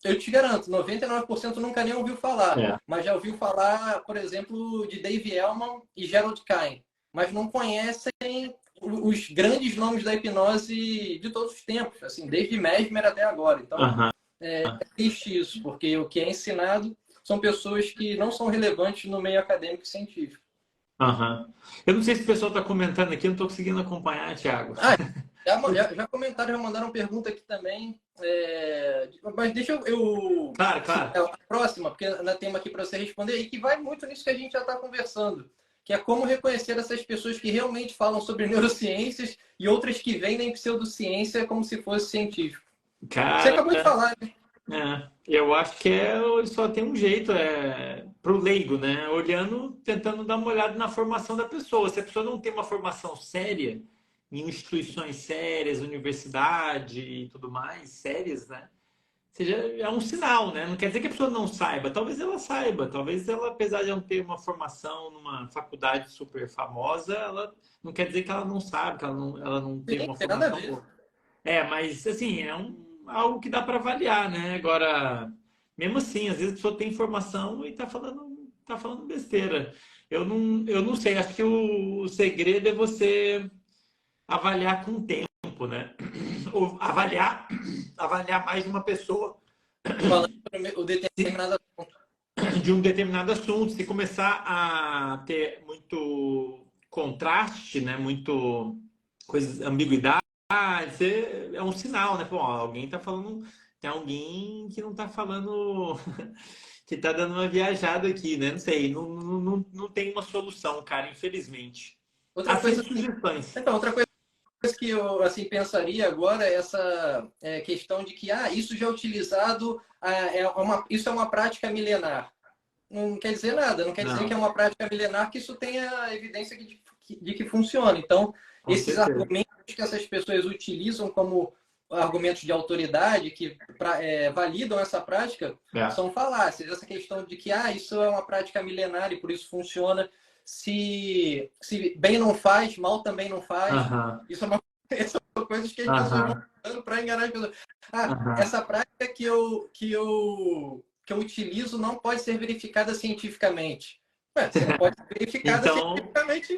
eu te garanto, 99% nunca nem ouviu falar. Mas já ouviu falar, por exemplo, de Dave Elman e Gerald Kein. Mas não conhecem os grandes nomes da hipnose de todos os tempos. Assim, desde Mesmer até agora. Então, é triste isso, porque o que é ensinado são pessoas que não são relevantes no meio acadêmico e científico. Eu não sei se o pessoal está comentando aqui, eu não estou conseguindo acompanhar, Thiago. Já comentaram, já mandaram pergunta aqui também. Mas deixa eu... Claro, claro. A próxima, porque ainda tem uma aqui para você responder, e que vai muito nisso que a gente já está conversando, que é como reconhecer essas pessoas que realmente falam sobre neurociências e outras que vendem pseudociência como se fosse científico. Você Cara, acabou de falar, né? eu acho que só tem um jeito, para o leigo, né? Olhando, tentando dar uma olhada na formação da pessoa. Se a pessoa não tem uma formação séria, em instituições sérias, universidade e tudo mais, sérias, né? Seja, é um sinal, né? Não quer dizer que a pessoa não saiba. Talvez ela saiba. Talvez ela, apesar de não ter uma formação numa faculdade super famosa, ela não quer dizer que ela não sabe, que ela não teve Sim, uma tem nada a formação ver. boa. Mas assim, algo que dá para avaliar, né? Agora, mesmo assim, às vezes a pessoa tem informação e tá falando besteira. Eu não sei, acho que o segredo é você avaliar com o tempo, né? Ou avaliar mais de uma pessoa Falando sobre o determinado assunto. de um determinado assunto. Se começar a ter muito contraste, né? Muito ambiguidade, é um sinal, né? Pô, alguém tá falando, tem alguém que não tá falando, que tá dando uma viajada aqui, né? Não sei, não tem uma solução, cara, infelizmente. Outra coisa, Aceito sugestões. então, outra coisa que eu assim pensaria agora é essa questão de que isso já é utilizado, isso é uma prática milenar. Não quer dizer nada, não quer dizer que é Não, uma prática milenar que isso tenha evidência de que funciona. Então, com esses certeza. argumentos que essas pessoas utilizam como argumentos de autoridade que validam essa prática É. são falácias. Essa questão de que isso é uma prática milenar e por isso funciona. Se bem não faz, mal também não faz. Aham, Isso é uma, essas são coisas que as pessoas vão aham, usando para enganar as pessoas. aham. Essa prática que eu utilizo não pode ser verificada cientificamente. Se não pode ser verificada Então, cientificamente,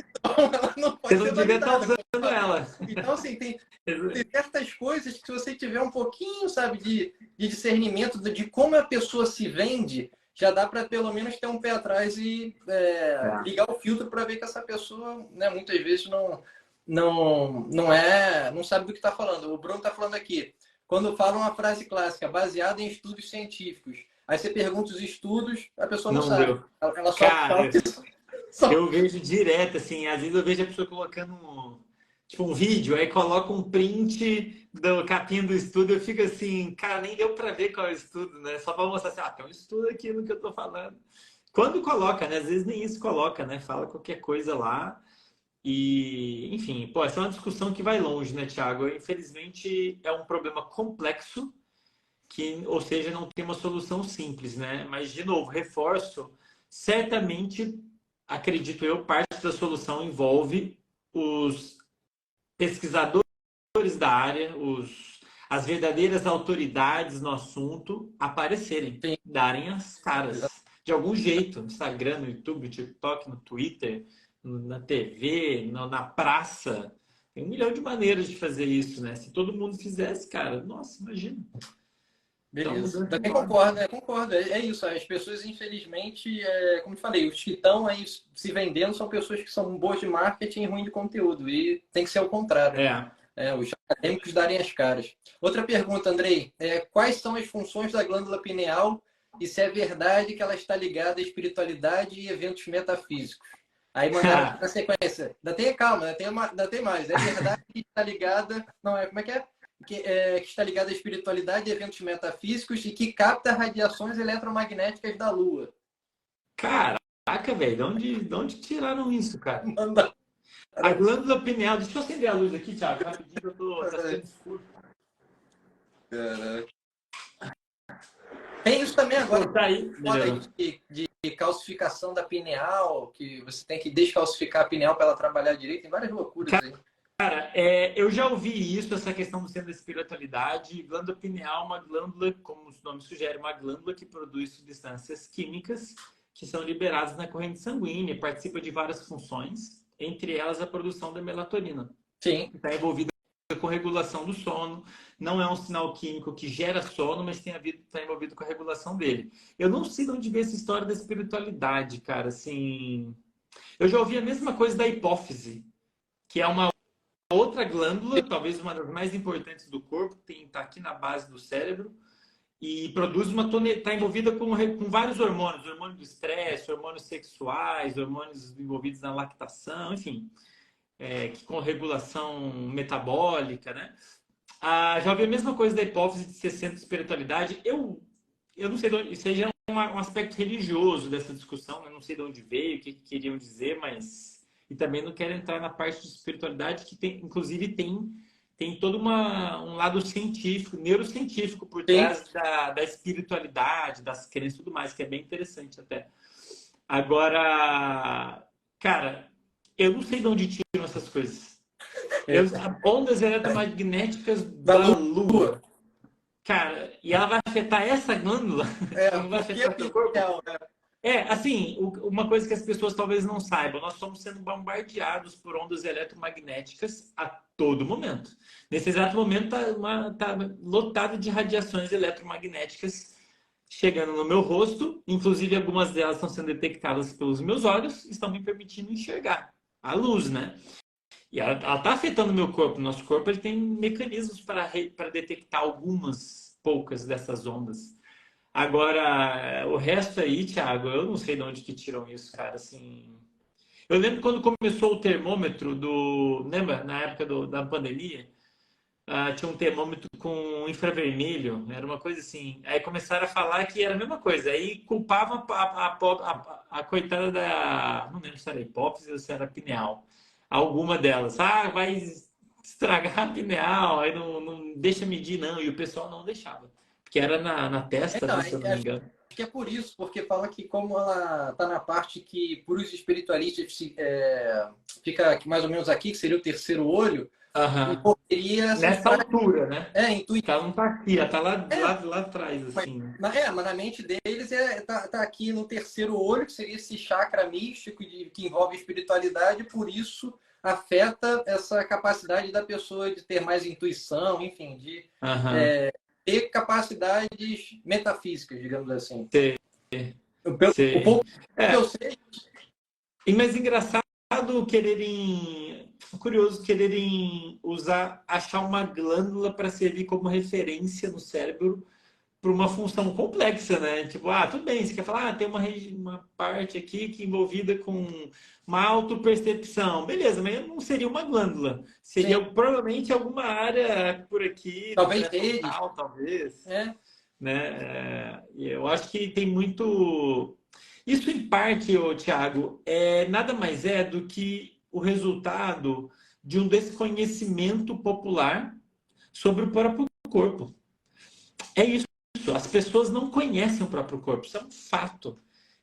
então ela não você pode não ser devia estar validada. usando ela. Então, assim, tem certas coisas que se você tiver um pouquinho, sabe, de discernimento de como a pessoa se vende, já dá para pelo menos ter um pé atrás e ligar o filtro para ver que essa pessoa, né, muitas vezes não sabe do que está falando. O Bruno está falando aqui, quando fala uma frase clássica, baseada em estudos científicos. Aí você pergunta os estudos, a pessoa não Não sabe. deu. Ela só fala Cara, eu vejo direto, assim, às vezes eu vejo a pessoa colocando tipo, um vídeo, aí coloca um print do capinha do estudo, eu fico assim, cara, nem deu pra ver qual é o estudo, né? Só pra mostrar assim, tem um estudo aqui no que eu tô falando. Quando coloca, né? Às vezes nem isso coloca, né? Fala qualquer coisa lá. E, enfim, pô, essa é uma discussão que vai longe, né, Thiago? Infelizmente é um problema complexo, ou seja, não tem uma solução simples, né? Mas, de novo, reforço, certamente, acredito eu, parte da solução envolve os pesquisadores da área, as verdadeiras autoridades no assunto aparecerem, Sim, darem as caras. De algum jeito, no Instagram, no YouTube, no TikTok, no Twitter, na TV, na praça. Tem 1 milhão de maneiras de fazer isso, né? Se todo mundo fizesse, cara, nossa, imagina. Então, beleza. mudando Também enorme. concordo, concordo. É isso. As pessoas, infelizmente, como eu falei, os que estão aí se vendendo são pessoas que são boas de marketing e ruins de conteúdo. E tem que ser o contrário, né? É. Os acadêmicos darem as caras. Outra pergunta, Andrei. Quais são as funções da glândula pineal e se é verdade que ela está ligada à espiritualidade e eventos metafísicos? Aí mandaram aqui na sequência. Calma, ainda tem mais. É verdade que está ligada. Não, como é que é? Que está ligada à espiritualidade e eventos metafísicos e que capta radiações eletromagnéticas da Lua. Caraca, velho, de onde tiraram isso, cara? Manda. A glândula pineal. Deixa eu acender a luz aqui, Thiago. Rapidinho, tá ficando escuro. Caraca. Tem isso também agora. Pô, tá aí. Moda Melhorou. de calcificação da pineal, que você tem que descalcificar a pineal para ela trabalhar direito. Tem várias loucuras aí. Cara, eu já ouvi isso, essa questão do centro da espiritualidade. Glândula pineal é uma glândula, como o nome sugere, uma glândula que produz substâncias químicas que são liberadas na corrente sanguínea, participa de várias funções, entre elas a produção da melatonina. Sim. Está envolvida com a regulação do sono. Não é um sinal químico que gera sono, mas está envolvido com a regulação dele. Eu não sei de onde veio essa história da espiritualidade, cara. Assim, eu já ouvi a mesma coisa da hipófise, que é uma outra glândula, talvez uma das mais importantes do corpo, está aqui na base do cérebro, e produz uma está envolvida com vários hormônios, hormônio do estresse, hormônios sexuais, hormônios envolvidos na lactação, enfim, com regulação metabólica, né? Já ouvi a mesma coisa da hipófise de ser centro de espiritualidade. Eu não sei de onde, isso aí já é um aspecto religioso dessa discussão, eu não sei de onde veio, o que queriam dizer, mas... E também não quero entrar na parte de espiritualidade, que inclusive tem todo um lado científico, neurocientífico por trás da espiritualidade, das crenças e tudo mais, que é bem interessante até. Agora, cara, eu não sei de onde tiram essas coisas. Ondas eletromagnéticas da Lua. Cara, e ela vai afetar essa glândula? Não vai afetar o seu corpo? Assim, uma coisa que as pessoas talvez não saibam, nós estamos sendo bombardeados por ondas eletromagnéticas a todo momento. Nesse exato momento tá lotado de radiações eletromagnéticas chegando no meu rosto, inclusive algumas delas estão sendo detectadas pelos meus olhos, estão me permitindo enxergar a luz, né? E ela está afetando o meu corpo. Nosso corpo ele tem mecanismos para detectar poucas dessas ondas. Agora, o resto aí, Thiago, eu não sei de onde que tiram isso, cara. Assim, eu lembro quando começou o termômetro lembra? Na época da pandemia, tinha um termômetro com infravermelho, era uma coisa assim. Aí começaram a falar que era a mesma coisa. Aí culpavam a coitada não lembro se era hipófise ou se era pineal. Alguma delas. Vai estragar a pineal, aí não deixa medir, não. E o pessoal não deixava. Porque era na testa, se eu não me engano. Acho que é por isso, porque fala que como ela está na parte que, por os espiritualistas, fica mais ou menos aqui, que seria o terceiro olho, poderia... Nessa altura, né? Intuitivo. Ela não está aqui, ela está lá atrás, assim. Mas na mente deles tá aqui no terceiro olho, que seria esse chakra místico que envolve espiritualidade, por isso afeta essa capacidade da pessoa de ter mais intuição, enfim, de... ter capacidades metafísicas, digamos assim. O pouco que eu sei. Mas engraçado curioso quererem achar uma glândula para servir como referência no cérebro para uma função complexa, né? Tipo, tudo bem, você quer falar, tem uma parte aqui que é envolvida com uma autopercepção. Beleza, mas não seria uma glândula. Seria provavelmente alguma área por aqui. Talvez talvez. Né? Eu acho que tem muito... Isso, em parte, Thiago, nada mais é do que o resultado de um desconhecimento popular sobre o próprio corpo. É isso. As pessoas não conhecem o próprio corpo. Isso é um fato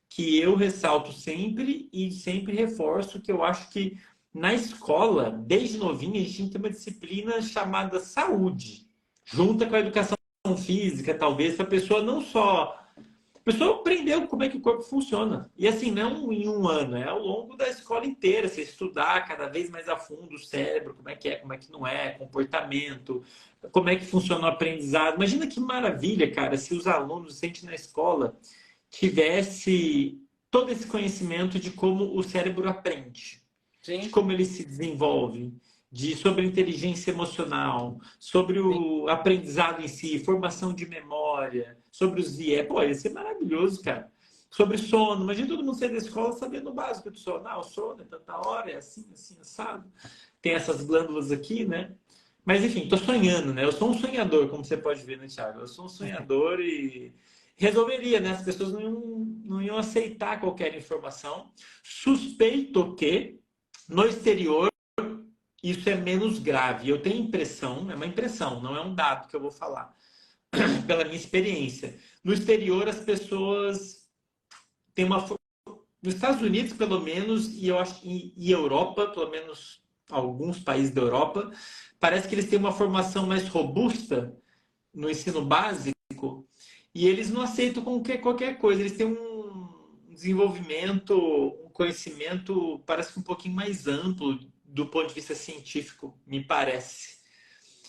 que eu ressalto sempre e sempre reforço, que eu acho que na escola, desde novinha, a gente tem que ter uma disciplina chamada saúde, junta com a educação física, talvez, para a pessoa não só... A pessoa aprendeu como é que o corpo funciona. E assim, não em um ano, é ao longo da escola inteira, você estudar cada vez mais a fundo o cérebro, como é que não é, comportamento, como é que funciona o aprendizado. Imagina que maravilha, cara, se os alunos, se a gente na escola tivesse todo esse conhecimento de como o cérebro aprende, de como ele se desenvolve, sobre inteligência emocional, sobre o aprendizado em si, formação de memória, sobre os viés. Pô, ia ser maravilhoso, cara. Sobre sono. Imagina todo mundo sair da escola sabendo o básico do sono. O sono é tanta hora, é assim, assado. Tem essas glândulas aqui, né? Mas, enfim, tô sonhando, né? Eu sou um sonhador, como você pode ver, né, Thiago? Eu sou um sonhador e resolveria, né? As pessoas não iam aceitar qualquer informação. Suspeito que no exterior isso é menos grave. Eu tenho impressão, é uma impressão, não é um dado que eu vou falar, pela minha experiência. No exterior, as pessoas têm uma... Nos Estados Unidos, pelo menos, e eu acho e Europa, pelo menos alguns países da Europa, parece que eles têm uma formação mais robusta no ensino básico e eles não aceitam qualquer coisa. Eles têm um desenvolvimento, um conhecimento, parece que um pouquinho mais amplo do ponto de vista científico, me parece.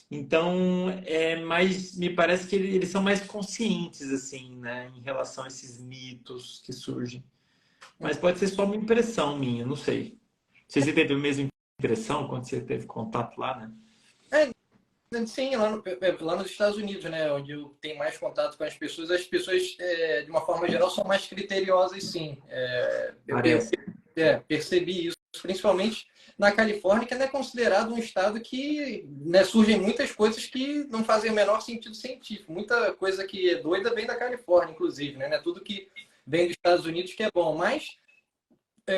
Então, me parece que eles são mais conscientes, assim, né, em relação a esses mitos que surgem. Mas pode ser só uma impressão minha, não sei. Você teve a mesma impressão quando você teve contato lá, né? Sim, lá nos Estados Unidos, né, onde eu tenho mais contato com as pessoas de uma forma geral, são mais criteriosas, sim. Parece. Percebi isso, principalmente na Califórnia, que é considerado um estado que, né, surgem muitas coisas que não fazem o menor sentido científico. Muita coisa que é doida vem da Califórnia, inclusive, né? Tudo que vem dos Estados Unidos que é bom, mas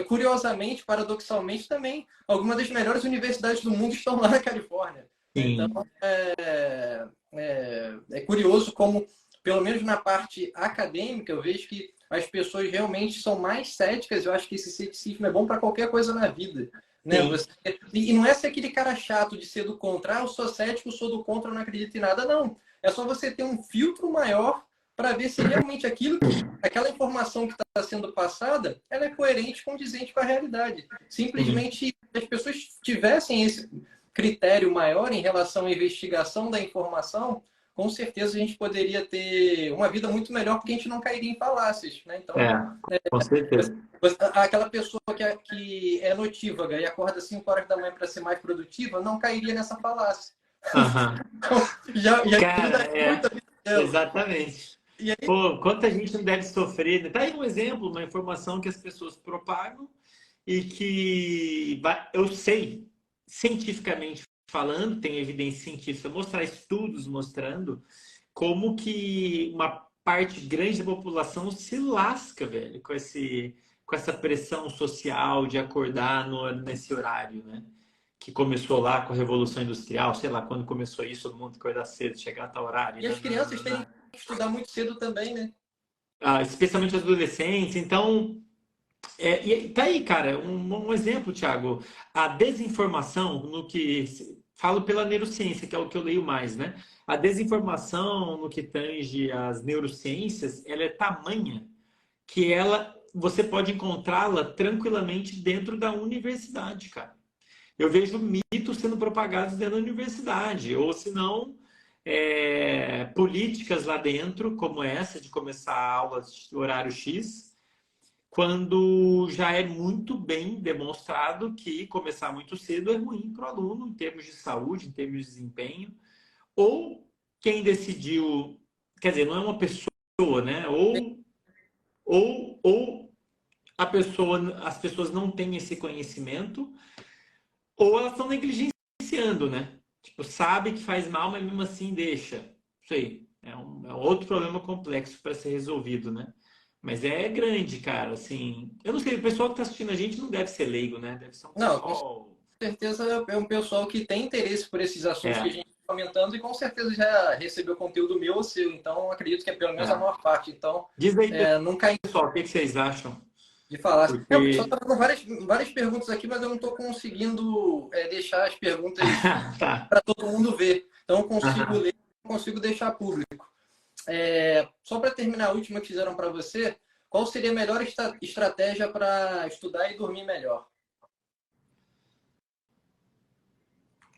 curiosamente, paradoxalmente também, algumas das melhores universidades do mundo estão lá na Califórnia. Então, Sim. é curioso como, pelo menos na parte acadêmica, eu vejo que as pessoas realmente são mais céticas. Eu acho que esse ceticismo é bom para qualquer coisa na vida. Né? E não é ser aquele cara chato de ser do contra. Eu sou cético, sou do contra, eu não acredito em nada. Não. É só você ter um filtro maior para ver se realmente aquela informação que está sendo passada, ela é coerente, condizente com a realidade. Simplesmente, se as pessoas tivessem esse critério maior em relação à investigação da informação, com certeza a gente poderia ter uma vida muito melhor, porque a gente não cairia em falácias, né? Então, com certeza. Aquela pessoa que é notívaga e acorda 5 horas da manhã para ser mais produtiva, não cairia nessa falácia. Então, já Cara, muita vida dela. Exatamente. E aí... Pô, quanta gente não deve sofrer, né? Tá aí um exemplo, uma informação que as pessoas propagam e que eu sei, cientificamente falando, tem evidência científica, mostrar estudos mostrando como que uma parte grande da população se lasca, velho, com essa pressão social de acordar nesse horário, né? Que começou lá com a Revolução Industrial, sei lá, quando começou isso, todo mundo acordar cedo, chegar a tal horário. E as crianças têm que estudar muito cedo também, né? Especialmente os adolescentes. Então, e tá aí, cara, um exemplo, Thiago. A desinformação, no que falo pela neurociência, que é o que eu leio mais, né? A desinformação no que tange as neurociências, ela é tamanha que você pode encontrá-la tranquilamente dentro da universidade, cara. Eu vejo mitos sendo propagados dentro da universidade, ou se não, políticas lá dentro, como essa de começar a aula de horário X, quando já é muito bem demonstrado que começar muito cedo é ruim para o aluno em termos de saúde, em termos de desempenho, ou quem decidiu, quer dizer, não é uma pessoa, né? Ou as pessoas não têm esse conhecimento, ou elas estão negligenciando, né? Tipo, sabe que faz mal, mas mesmo assim deixa. Isso aí. É outro problema complexo para ser resolvido, né? Mas é grande, cara, assim... Eu não sei, o pessoal que está assistindo a gente não deve ser leigo, né? Deve ser um pessoal... Não, com certeza é um pessoal que tem interesse por esses assuntos que a gente está comentando e com certeza já recebeu conteúdo meu ou seu. Então, acredito que é pelo menos a maior parte. Então, diz aí, não cai pessoal, o que vocês acham? de falar. Porque... O pessoal está fazendo várias perguntas aqui, mas eu não estou conseguindo deixar as perguntas para todo mundo ver. Então, eu consigo ler, consigo deixar público. Só para terminar a última que fizeram para você, qual seria a melhor estratégia para estudar e dormir melhor?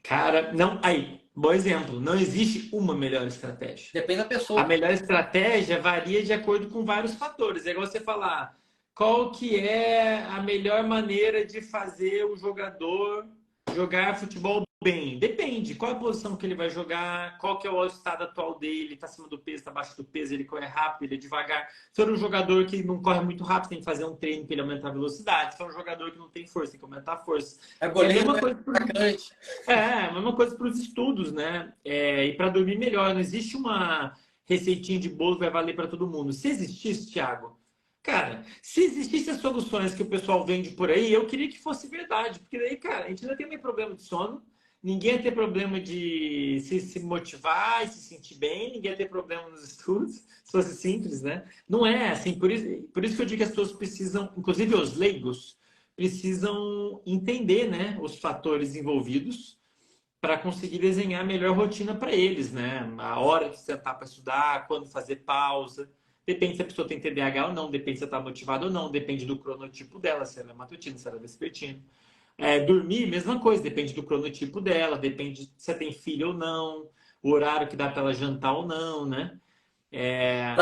Cara, não... Aí, bom exemplo. Não existe uma melhor estratégia. Depende da pessoa. A melhor estratégia varia de acordo com vários fatores. É igual você falar, qual que é a melhor maneira de fazer o jogador jogar futebol bem? Depende. Qual é a posição que ele vai jogar? Qual que é o estado atual dele? Está acima do peso, está abaixo do peso? Ele corre rápido, ele é devagar? Se for um jogador que não corre muito rápido, tem que fazer um treino para ele aumentar a velocidade. Se for um jogador que não tem força, tem que aumentar a força. É a mesma coisa a mesma coisa para os estudos, né? E para dormir melhor. Não existe uma receitinha de bolo que vai valer para todo mundo. Se existisse, Thiago, cara, se existissem as soluções que o pessoal vende por aí, eu queria que fosse verdade. Porque daí, cara, a gente não tem nem problema de sono, ninguém ia ter problema de se motivar e se sentir bem, ninguém ia ter problema nos estudos, se fosse simples, né? Não é assim. Por isso que eu digo que as pessoas precisam, inclusive os leigos, precisam entender, né, os fatores envolvidos para conseguir desenhar a melhor rotina para eles, né? A hora de sentar para estudar, quando fazer pausa. Depende se a pessoa tem TDAH ou não, depende se ela está motivada ou não, depende do cronotipo dela, se ela é matutina, se ela é vespertina. Dormir, mesma coisa, depende do cronotipo dela, depende se ela tem filho ou não, o horário que dá para ela jantar ou não, né?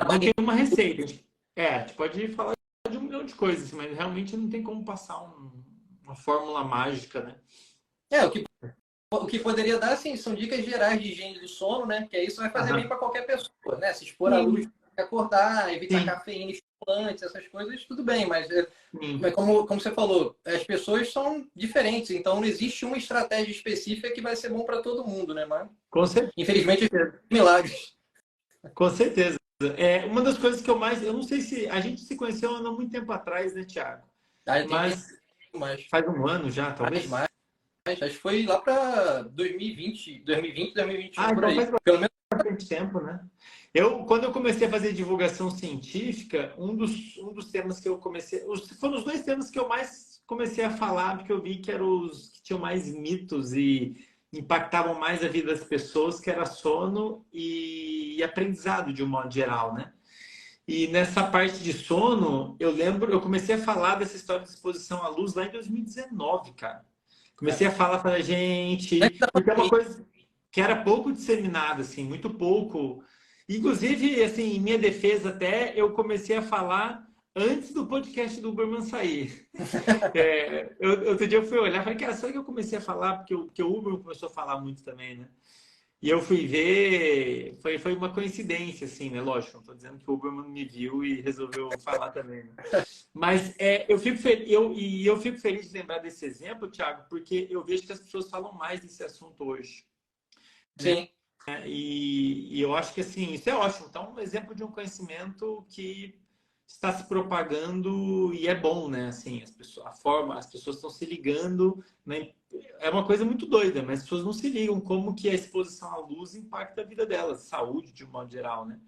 Não tem uma receita. A gente pode falar de um milhão de coisas, mas realmente não tem como passar uma fórmula mágica, né? O que poderia dar, assim, são dicas gerais de higiene do sono, né? Que isso vai fazer bem Aham. para qualquer pessoa, né? Se expor à luz, Sim, acordar, evitar sim, cafeína, estimulantes, essas coisas, tudo bem, mas sim. como você falou, as pessoas são diferentes, então não existe uma estratégia específica que vai ser bom para todo mundo, né? Mas, Com certeza. infelizmente, milagres. Com certeza. É uma das coisas que eu mais. Eu não sei se. A gente se conheceu há não muito tempo atrás, né, Thiago? Aí tem tempo Mas mais, faz um ano já, mais, talvez. mais. Acho que foi lá para 2020, 2021, Ah, por então aí. faz Pelo menos. bastante tempo, né? Quando eu comecei a fazer divulgação científica, um dos temas que eu comecei. Foram os dois temas que eu mais comecei a falar, porque eu vi que eram os que tinham mais mitos e impactavam mais a vida das pessoas, que era sono e aprendizado, de um modo geral, né? E nessa parte de sono, eu lembro, eu comecei a falar dessa história de exposição à luz lá em 2019, cara. Comecei a falar para a Antes gente, da porque é uma pandemia. coisa que era pouco disseminada, assim, muito pouco. Inclusive, assim, em minha defesa até, eu comecei a falar antes do podcast do Uberman sair. Outro dia eu fui olhar e falei, cara, será que eu comecei a falar porque o Uberman começou a falar muito também, né? E eu fui ver, foi uma coincidência, assim, né? Lógico, não estou dizendo que o Uberman me viu e resolveu falar também, né? Mas eu fico feliz de lembrar desse exemplo, Thiago, porque eu vejo que as pessoas falam mais desse assunto hoje, né? Sim. E eu acho que, assim, isso é ótimo. Então, um exemplo de um conhecimento que está se propagando e é bom, né? Assim, as pessoas estão se ligando, né? É uma coisa muito doida, mas as pessoas não se ligam como que a exposição à luz impacta a vida delas, saúde de um modo geral, né?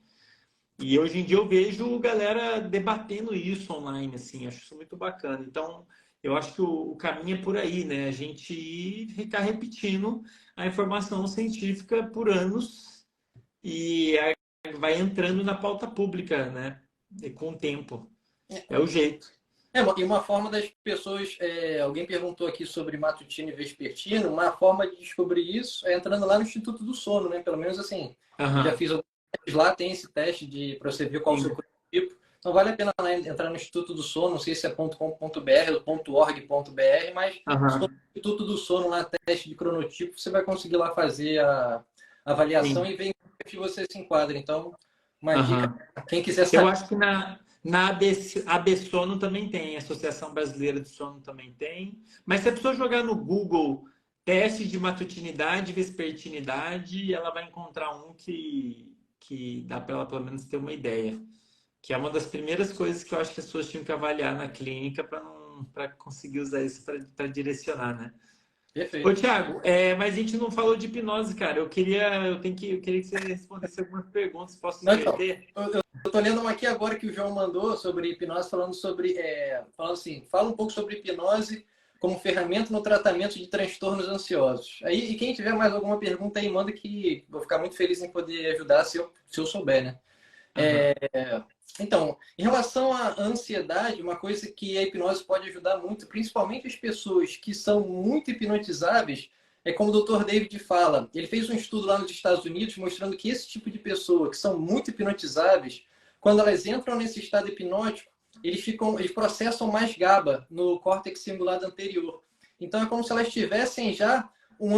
E hoje em dia eu vejo galera debatendo isso online, assim, acho isso muito bacana. Então, eu acho que o caminho é por aí, né? A gente ficar repetindo a informação científica por anos e vai entrando na pauta pública, né? E com o tempo. É o jeito. E uma forma das pessoas. Alguém perguntou aqui sobre matutino e vespertino. Uma forma de descobrir isso é entrando lá no Instituto do Sono, né? Pelo menos assim, já Aham. fiz alguns testes lá, tem esse teste para você ver qual é o seu Sim. cronotipo. Então vale a pena lá entrar no Instituto do Sono, não sei se é .com.br ou .org.br, mas se for Aham. no Instituto do Sono lá, teste de cronotipo, você vai conseguir lá fazer a avaliação Sim. e ver em que você se enquadra. Então, uma dica, Aham. quem quiser Eu saber. acho que na AB Sono também tem, a Associação Brasileira de Sono também tem. Mas se a pessoa jogar no Google teste de matutinidade e vespertinidade, ela vai encontrar um que dá para ela pelo menos ter uma ideia. Que é uma das primeiras coisas que eu acho que as pessoas tinham que avaliar na clínica para conseguir usar isso para direcionar, né? Ô, Perfeito. Thiago, mas a gente não falou de hipnose, cara. Eu queria que você respondesse algumas perguntas. Posso Não, então, inverter? eu tô lendo uma aqui agora que o João mandou sobre hipnose, falando assim, fala um pouco sobre hipnose como ferramenta no tratamento de transtornos ansiosos. Aí, e quem tiver mais alguma pergunta aí, manda que vou ficar muito feliz em poder ajudar se eu souber, né? Aham. Então, em relação à ansiedade, uma coisa que a hipnose pode ajudar muito, principalmente as pessoas que são muito hipnotizáveis, é como o Dr. David fala. Ele fez um estudo lá nos Estados Unidos mostrando que esse tipo de pessoa, que são muito hipnotizáveis, quando elas entram nesse estado hipnótico, eles processam mais GABA no córtex cingulado anterior. Então, é como se elas tivessem já um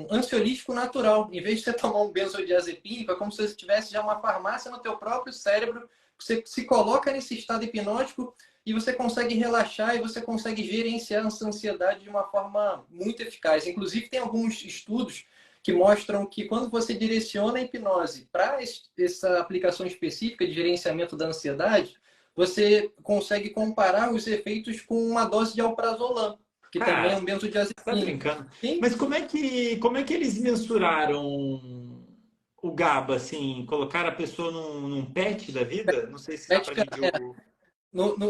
ansiolítico natural. Em vez de você tomar um benzodiazepínico, é como se você tivesse já uma farmácia no teu próprio cérebro, você se coloca nesse estado hipnótico e você consegue relaxar e você consegue gerenciar essa ansiedade de uma forma muito eficaz. Inclusive, tem alguns estudos que mostram que quando você direciona a hipnose para essa aplicação específica de gerenciamento da ansiedade, você consegue comparar os efeitos com uma dose de alprazolam, que também é Cara, um você tá benzodiazepínico. brincando. Sim, Mas como é que eles mensuraram o GABA, assim? Colocaram a pessoa num PET da vida? Não sei se dá PET para scan, medir o.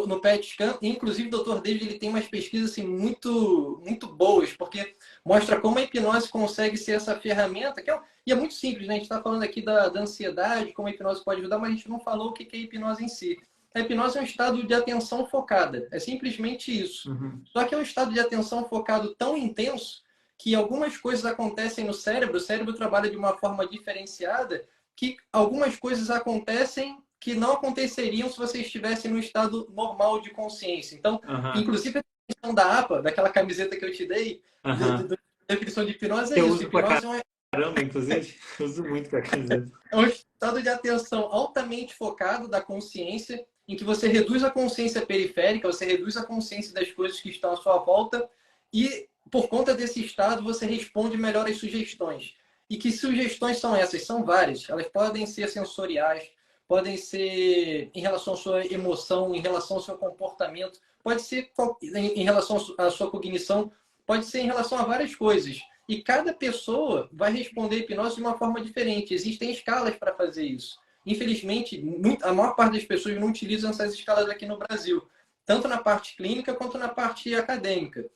no PET scan. Inclusive, o Dr. David ele tem umas pesquisas assim, muito, muito boas, porque mostra como a hipnose consegue ser essa ferramenta, e é muito simples, né? A gente está falando aqui da ansiedade, como a hipnose pode ajudar, mas a gente não falou o que é a hipnose em si. A hipnose é um estado de atenção focada, é simplesmente isso. Uhum. Só que é um estado de atenção focado tão intenso que algumas coisas acontecem no cérebro, o cérebro trabalha de uma forma diferenciada, que algumas coisas acontecem que não aconteceriam se você estivesse no estado normal de consciência. Então, Aham. inclusive, definição da APA, daquela camiseta que eu te dei, Aham. definição de hipnose é Eu isso. uso pra Hipnose caramba, inclusive. Eu uso muito com a camiseta. é um estado de atenção altamente focado da consciência, em que você reduz a consciência periférica, você reduz a consciência das coisas que estão à sua volta e, por conta desse estado, você responde melhor às sugestões. E que sugestões são essas? São várias. Elas podem ser sensoriais, podem ser em relação à sua emoção, em relação ao seu comportamento, pode ser em relação à sua cognição, pode ser em relação a várias coisas. E cada pessoa vai responder a hipnose de uma forma diferente. Existem escalas para fazer isso. Infelizmente, a maior parte das pessoas não utilizam essas escalas aqui no Brasil, tanto na parte clínica quanto na parte acadêmica.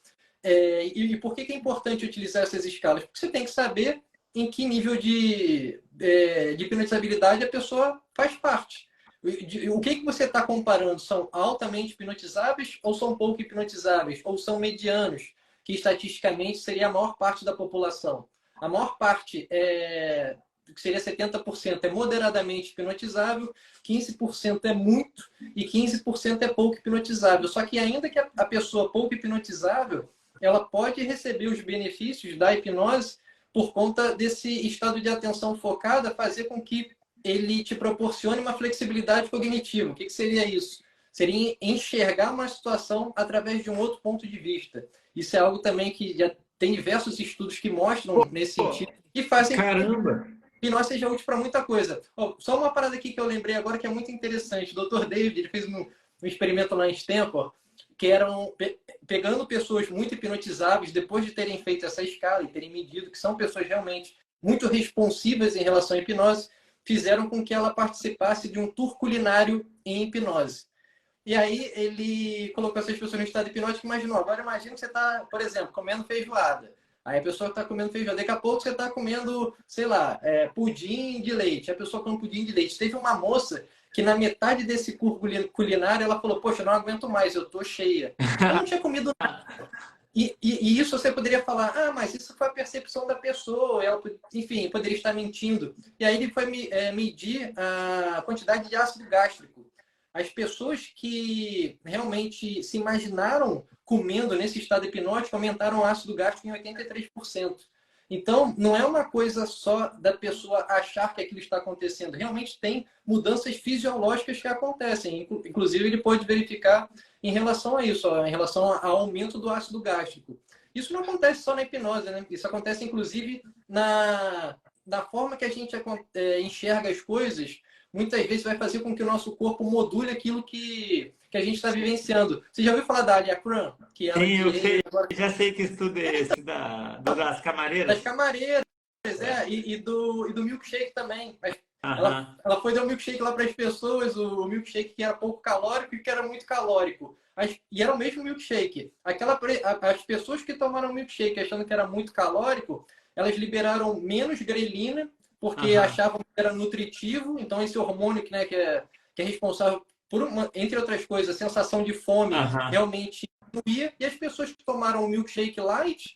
E por que é importante utilizar essas escalas? Porque você tem que saber em que nível de hipnotizabilidade a pessoa faz parte. O que você está comparando? São altamente hipnotizáveis ou são pouco hipnotizáveis? Ou são medianos, que estatisticamente seria a maior parte da população? A maior parte, que seria 70%, é moderadamente hipnotizável, 15% é muito e 15% é pouco hipnotizável. Só que ainda que a pessoa pouco hipnotizável, ela pode receber os benefícios da hipnose por conta desse estado de atenção focada, fazer com que ele te proporcione uma flexibilidade cognitiva. O que seria isso? Seria enxergar uma situação através de um outro ponto de vista. Isso é algo também que já tem diversos estudos que mostram nesse sentido e fazem Caramba! que nós seja útil para muita coisa. Só uma parada aqui que eu lembrei agora que é muito interessante. O Dr. David ele fez um experimento lá em Stanford que eram pegando pessoas muito hipnotizáveis depois de terem feito essa escala e terem medido que são pessoas realmente muito responsivas em relação à hipnose, fizeram com que ela participasse de um tour culinário em hipnose. E aí ele colocou essas pessoas no estado hipnótico e imaginou. Agora imagina que você está, por exemplo, comendo feijoada. Aí a pessoa está comendo feijoada. Daqui a pouco você está comendo, sei lá, pudim de leite. A pessoa come pudim de leite. Teve uma moça que na metade desse curso culinário ela falou, poxa, eu não aguento mais, eu tô cheia. Ela não tinha comido nada. E isso você poderia falar, mas isso foi a percepção da pessoa, ela, enfim, poderia estar mentindo. E aí ele foi medir a quantidade de ácido gástrico. As pessoas que realmente se imaginaram comendo nesse estado hipnótico aumentaram o ácido gástrico em 83%. Então, não é uma coisa só da pessoa achar que aquilo está acontecendo. Realmente tem mudanças fisiológicas que acontecem. Inclusive, ele pode verificar em relação a isso, em relação ao aumento do ácido gástrico. Isso não acontece só na hipnose, né? Isso acontece, inclusive, na forma que a gente enxerga as coisas. Muitas vezes vai fazer com que o nosso corpo module aquilo que a gente está vivenciando. Você já ouviu falar da Aliacran? Sim, eu sei. Já sei que estudo é esse, das camareiras. Das camareiras, e do milkshake também. Ela foi dar um milkshake lá para as pessoas, o milkshake que era pouco calórico e que era muito calórico. E era o mesmo milkshake. As pessoas que tomaram milkshake achando que era muito calórico, elas liberaram menos grelina, porque achavam que era nutritivo. Então, esse hormônio que é responsável por, entre outras coisas, a sensação de fome realmente diminuía. E as pessoas que tomaram o milkshake light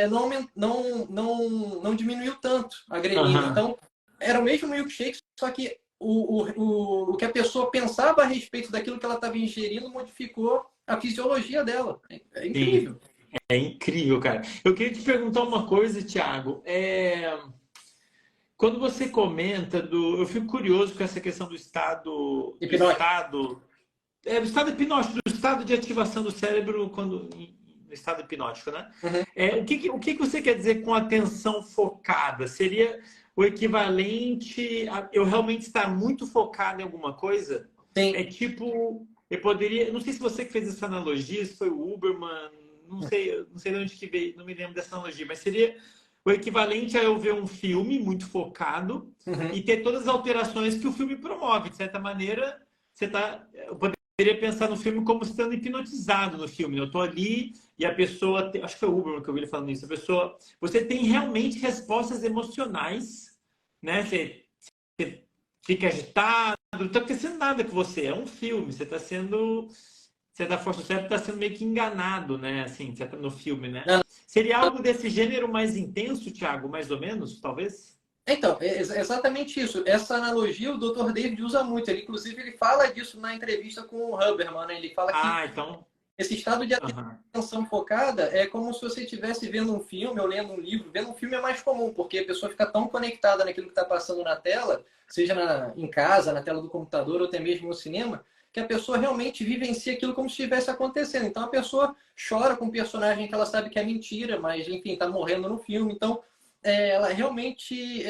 não diminuiu tanto a grelina. Então, era o mesmo milkshake, só que o que a pessoa pensava a respeito daquilo que ela estava ingerindo modificou a fisiologia dela. É incrível. Sim. É incrível, cara. Eu queria te perguntar uma coisa, Thiago. Quando você comenta eu fico curioso com essa questão do estado hipnótico, do estado de ativação do cérebro no estado hipnótico, né? O que você quer dizer com atenção focada? Seria o equivalente a eu realmente estar muito focado em alguma coisa? Sim. É tipo, eu poderia, não sei se você que fez essa analogia, se foi o Uberman, não sei de onde que veio, não me lembro dessa analogia, mas seria o equivalente a eu ver um filme muito focado e ter todas as alterações que o filme promove. De certa maneira, eu poderia pensar no filme como estando hipnotizado no filme. Eu estou ali e a pessoa... Acho que foi o Uberman que eu vi ele falando isso. Você tem realmente respostas emocionais, né? Você fica agitado, não está acontecendo nada com você. É um filme. Você está sendo... O cérebro está sendo meio que enganado, né? Assim, no filme, né? Seria algo desse gênero mais intenso, Thiago? Mais ou menos, talvez? Então, é exatamente isso. Essa analogia o Dr. David usa muito. Inclusive, ele fala disso na entrevista com o Huberman, né? Ele fala que então... Esse estado de Aham. atenção focada é como se você estivesse vendo um filme ou lendo um livro. Vendo um filme é mais comum, porque a pessoa fica tão conectada naquilo que está passando na tela, seja em casa, na tela do computador ou até mesmo no cinema, que a pessoa realmente vivencia aquilo como se estivesse acontecendo. Então a pessoa chora com um personagem que ela sabe que é mentira, mas enfim, está morrendo no filme. Então ela realmente.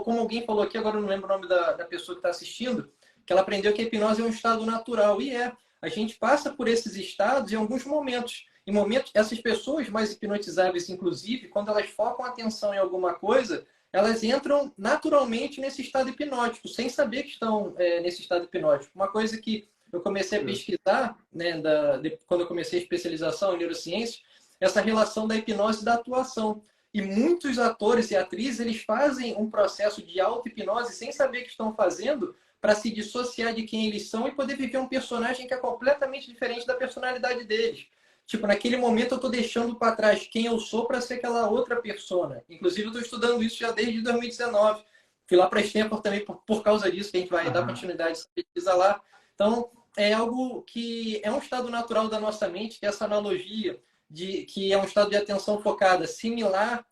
Como alguém falou aqui, agora eu não lembro o nome da pessoa que está assistindo, que ela aprendeu que a hipnose é um estado natural. E a gente passa por esses estados em alguns momentos. Em momentos, essas pessoas mais hipnotizáveis, inclusive, quando elas focam a atenção em alguma coisa, elas entram naturalmente nesse estado hipnótico, sem saber que estão nesse estado hipnótico. Uma coisa que eu comecei a pesquisar, né, quando eu comecei a especialização em neurociência, essa relação da hipnose e da atuação. E muitos atores e atrizes, eles fazem um processo de auto-hipnose sem saber que estão fazendo, para se dissociar de quem eles são e poder viver um personagem que é completamente diferente da personalidade deles. Tipo, naquele momento eu estou deixando para trás quem eu sou para ser aquela outra persona. Inclusive, eu estou estudando isso já desde 2019. Fui lá para Stanford também por causa disso, que a gente vai dar continuidade a pesquisa lá. Então, é algo que é um estado natural da nossa mente, que é essa analogia de que é um estado de atenção focada, similar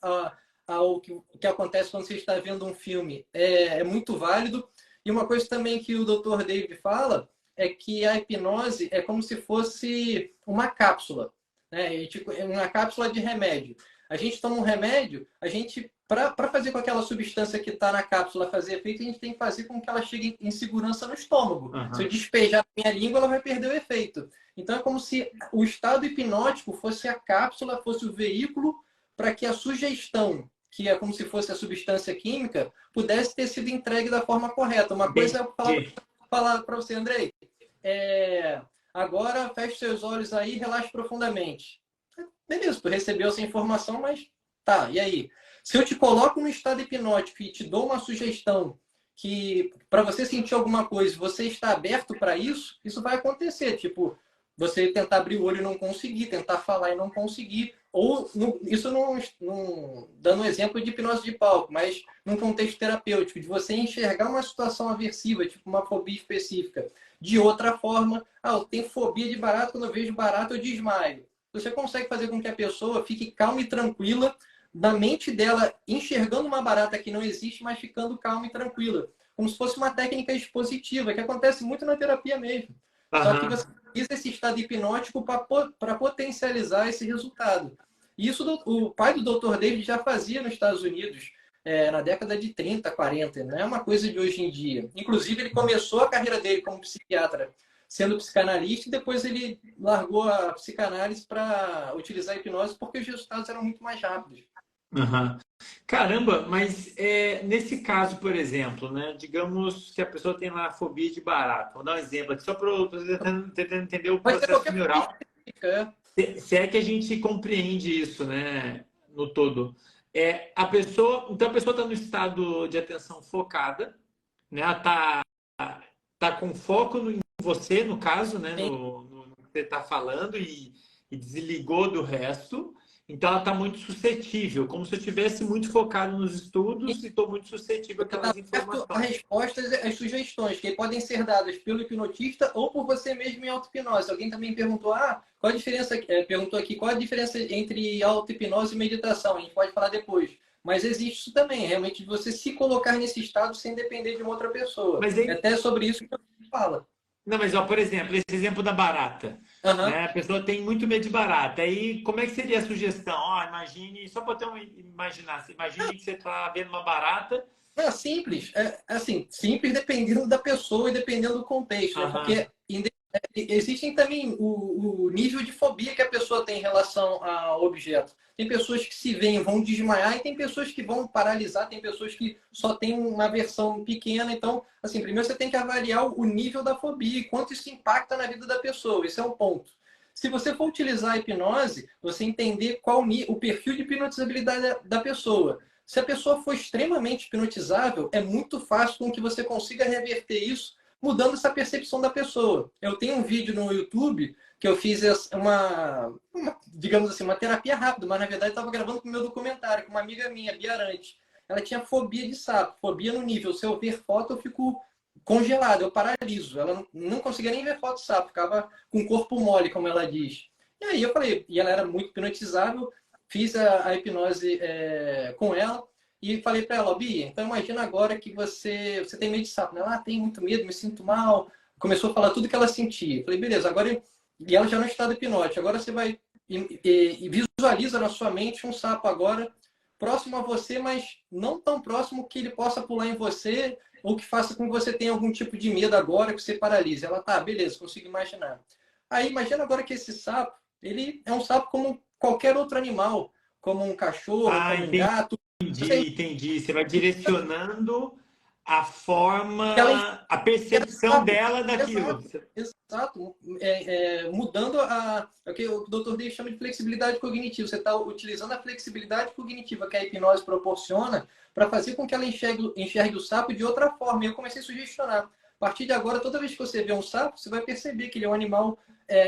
ao que acontece quando você está vendo um filme. É muito válido. E uma coisa também que o Dr. David fala é que a hipnose é como se fosse uma cápsula, né? Uma cápsula de remédio. A gente toma um remédio, para fazer com aquela substância que está na cápsula fazer efeito, a gente tem que fazer com que ela chegue em segurança no estômago. Se eu despejar na minha língua, ela vai perder o efeito. Então é como se o estado hipnótico fosse a cápsula, fosse o veículo para que a sugestão, que é como se fosse a substância química, pudesse ter sido entregue da forma correta. Uma coisa é eu falar para você, Andrei, agora feche seus olhos aí e relaxe profundamente. Beleza, tu recebeu essa informação, mas tá, e aí? Se eu te coloco no estado hipnótico e te dou uma sugestão que para você sentir alguma coisa, você está aberto para isso, isso vai acontecer. Tipo, você tentar abrir o olho e não conseguir, tentar falar e não conseguir. Ou, isso não dando um exemplo de hipnose de palco, mas num contexto terapêutico, de você enxergar uma situação aversiva, tipo uma fobia específica, de outra forma. Eu tenho fobia de barato, quando eu vejo barato eu desmaio. Você consegue fazer com que a pessoa fique calma e tranquila, na mente dela, enxergando uma barata que não existe, mas ficando calma e tranquila. Como se fosse uma técnica expositiva, que acontece muito na terapia mesmo. Só que você utiliza esse estado hipnótico para potencializar esse resultado. E isso o pai do Dr. David já fazia nos Estados Unidos, na década de 30, 40. Não é uma coisa de hoje em dia. Inclusive, ele começou a carreira dele como psiquiatra sendo psicanalista e depois ele largou a psicanálise para utilizar a hipnose porque os resultados eram muito mais rápidos. Caramba, mas nesse caso, por exemplo, né, digamos que a pessoa tem lá fobia de barata. Vou dar um exemplo aqui, só para eu tentar entender o processo neural. Se é que a gente compreende isso, né, no todo. Então a pessoa está no estado de atenção focada, né, tá com foco em você, no caso, né, no que você está falando e desligou do resto. Então, ela está muito suscetível, como se eu estivesse muito focado nos estudos e estou muito suscetível àquelas informações. As respostas, as sugestões, que podem ser dadas pelo hipnotista ou por você mesmo em auto-hipnose. Alguém também perguntou, qual a diferença, perguntou aqui, qual a diferença entre auto-hipnose e meditação? A gente pode falar depois. Mas existe isso também, realmente, você se colocar nesse estado sem depender de uma outra pessoa. Mas até sobre isso que a gente fala. Não, mas, por exemplo, esse exemplo da barata. Né? A pessoa tem muito medo de barata. Aí, como é que seria a sugestão? Imagine, só para imaginar, imagine que você está vendo uma barata. É simples. Simples dependendo da pessoa e dependendo do contexto. Né? Porque existem também o nível de fobia que a pessoa tem em relação ao objeto. Tem pessoas que se veem vão desmaiar e tem pessoas que vão paralisar, tem pessoas que só têm uma versão pequena. Então, assim, primeiro você tem que avaliar o nível da fobia e quanto isso impacta na vida da pessoa. Esse é um ponto. Se você for utilizar a hipnose, você entender qual o perfil de hipnotizabilidade da pessoa. Se a pessoa for extremamente hipnotizável, é muito fácil com que você consiga reverter isso mudando essa percepção da pessoa. Eu tenho um vídeo no YouTube que eu fiz digamos assim, uma terapia rápida, mas na verdade estava gravando com o meu documentário, com uma amiga minha, Bia Arantes. Ela tinha fobia de sapo, fobia no nível, se eu ver foto eu fico congelada, eu paraliso. Ela não conseguia nem ver foto do sapo, ficava com o corpo mole, como ela diz. E aí eu falei, e ela era muito hipnotizável, fiz a hipnose com ela e falei para ela, Bia, então imagina agora que você tem medo de sapo. Ela, tem muito medo, me sinto mal. Começou a falar tudo que ela sentia. Falei, beleza, agora... E ela já no estado hipnótico. Agora você vai e visualiza na sua mente um sapo agora próximo a você, mas não tão próximo que ele possa pular em você ou que faça com que você tenha algum tipo de medo agora, que você paralise. Ela, tá, beleza, consigo imaginar. Aí imagina agora que esse sapo, ele é um sapo como qualquer outro animal, como um cachorro, como um gato. Entendi. Você vai direcionando a Ela forma, a percepção dela daquilo. Exato. Mudando o que o Dr. Dave chama de flexibilidade cognitiva. Você está utilizando a flexibilidade cognitiva que a hipnose proporciona para fazer com que ela enxergue o sapo de outra forma. E eu comecei a sugestionar. A partir de agora, toda vez que você vê um sapo, você vai perceber que ele é um animal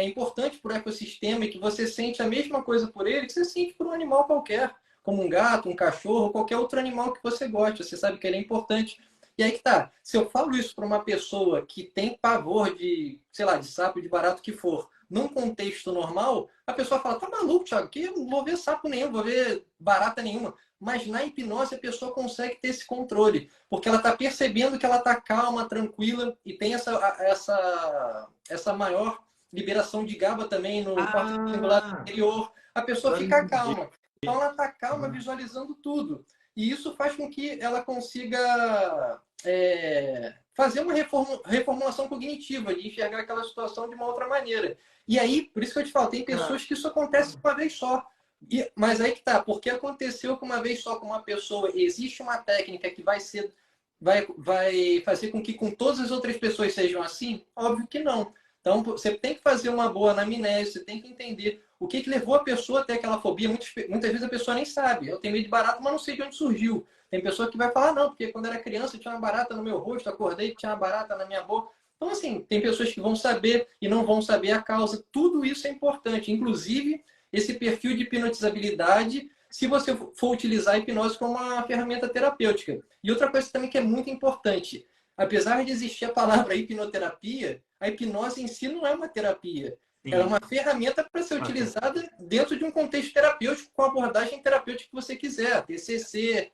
importante para o ecossistema e que você sente a mesma coisa por ele que você sente por um animal qualquer, como um gato, um cachorro, qualquer outro animal que você goste. Você sabe que ele é importante. E aí que tá, se eu falo isso para uma pessoa que tem pavor de, sei lá, de sapo, de barato que for, num contexto normal, a pessoa fala, tá maluco, Thiago, que eu não vou ver sapo nenhum, vou ver barata nenhuma. Mas na hipnose a pessoa consegue ter esse controle, porque ela está percebendo que ela está calma, tranquila e tem essa maior liberação de GABA também no córtex cingulado anterior. A pessoa fica calma. Então ela está calma, visualizando tudo. E isso faz com que ela consiga fazer uma reformulação cognitiva, de enxergar aquela situação de uma outra maneira. E aí, por isso que eu te falo, tem pessoas que isso acontece uma vez só. Mas aí que tá, porque aconteceu que uma vez só com uma pessoa, existe uma técnica que vai fazer com que com todas as outras pessoas sejam assim? Óbvio que não. Então, você tem que fazer uma boa anamnese, você tem que entender o que levou a pessoa a ter aquela fobia. Muitas vezes a pessoa nem sabe. Eu tenho medo de barata, mas não sei de onde surgiu. Tem pessoa que vai falar, não, porque quando era criança tinha uma barata no meu rosto, acordei e tinha uma barata na minha boca. Então, assim, tem pessoas que vão saber e não vão saber a causa. Tudo isso é importante. Inclusive, esse perfil de hipnotizabilidade, se você for utilizar a hipnose como uma ferramenta terapêutica. E outra coisa também que é muito importante, apesar de existir a palavra hipnoterapia, a hipnose em si não é uma terapia. Sim. Ela é uma ferramenta para ser utilizada dentro de um contexto terapêutico, com a abordagem terapêutica que você quiser, TCC,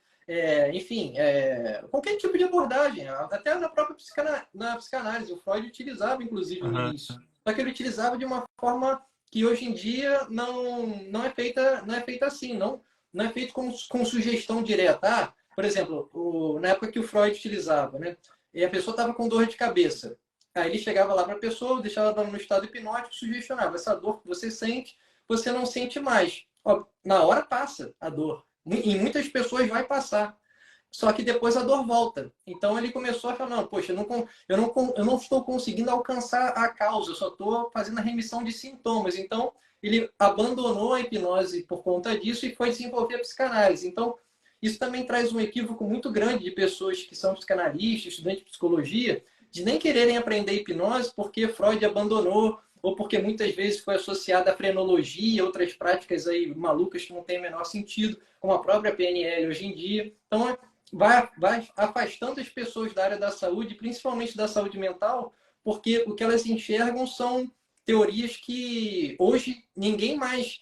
enfim, qualquer tipo de abordagem, até na própria psicanálise. O Freud utilizava, inclusive, no início. Só que ele utilizava de uma forma que hoje em dia não é feita assim, não é feito com sugestão direta. Por exemplo, na época que o Freud utilizava, né? E a pessoa estava com dor de cabeça. Aí ele chegava lá para a pessoa, deixava ela no estado hipnótico, sugestionava. Essa dor que você sente, você não sente mais. Ó, na hora passa a dor. Em muitas pessoas vai passar. Só que depois a dor volta. Então ele começou a falar, não, poxa, eu não estou conseguindo alcançar a causa, eu só estou fazendo a remissão de sintomas. Então ele abandonou a hipnose por conta disso e foi desenvolver a psicanálise. Então isso também traz um equívoco muito grande de pessoas que são psicanalistas, estudantes de psicologia, de nem quererem aprender hipnose porque Freud abandonou, ou porque muitas vezes foi associada à frenologia, outras práticas aí malucas que não têm o menor sentido, como a própria PNL hoje em dia. Então, vai afastando as pessoas da área da saúde, principalmente da saúde mental, porque o que elas enxergam são teorias que hoje ninguém mais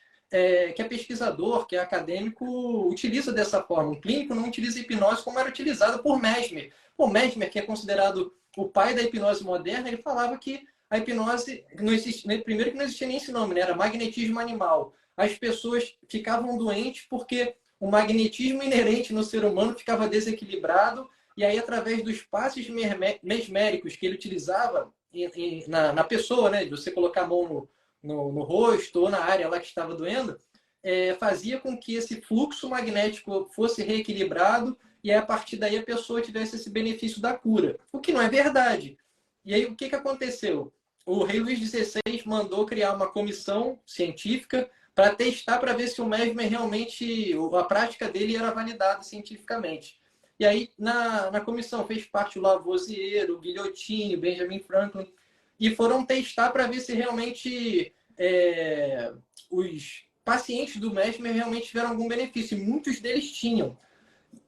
que é pesquisador, que é acadêmico, utiliza dessa forma. O clínico não utiliza hipnose como era utilizada por Mesmer. O Mesmer, que é considerado o pai da hipnose moderna, ele falava que a hipnose não existia, primeiro que não existia nem esse nome, né? Era magnetismo animal. As pessoas ficavam doentes porque o magnetismo inerente no ser humano ficava desequilibrado, e aí, através dos passes mesméricos que ele utilizava na pessoa, né? De você colocar a mão no rosto ou na área lá que estava doendo, fazia com que esse fluxo magnético fosse reequilibrado e aí, a partir daí a pessoa tivesse esse benefício da cura. O que não é verdade. E aí, o que aconteceu? O rei Luís XVI mandou criar uma comissão científica para testar, para ver se o Mesmer realmente, a prática dele era validada cientificamente. E aí, na comissão, fez parte o Lavoisier, o Guillotin, o Benjamin Franklin, e foram testar para ver se realmente os pacientes do Mesmer realmente tiveram algum benefício. E muitos deles tinham.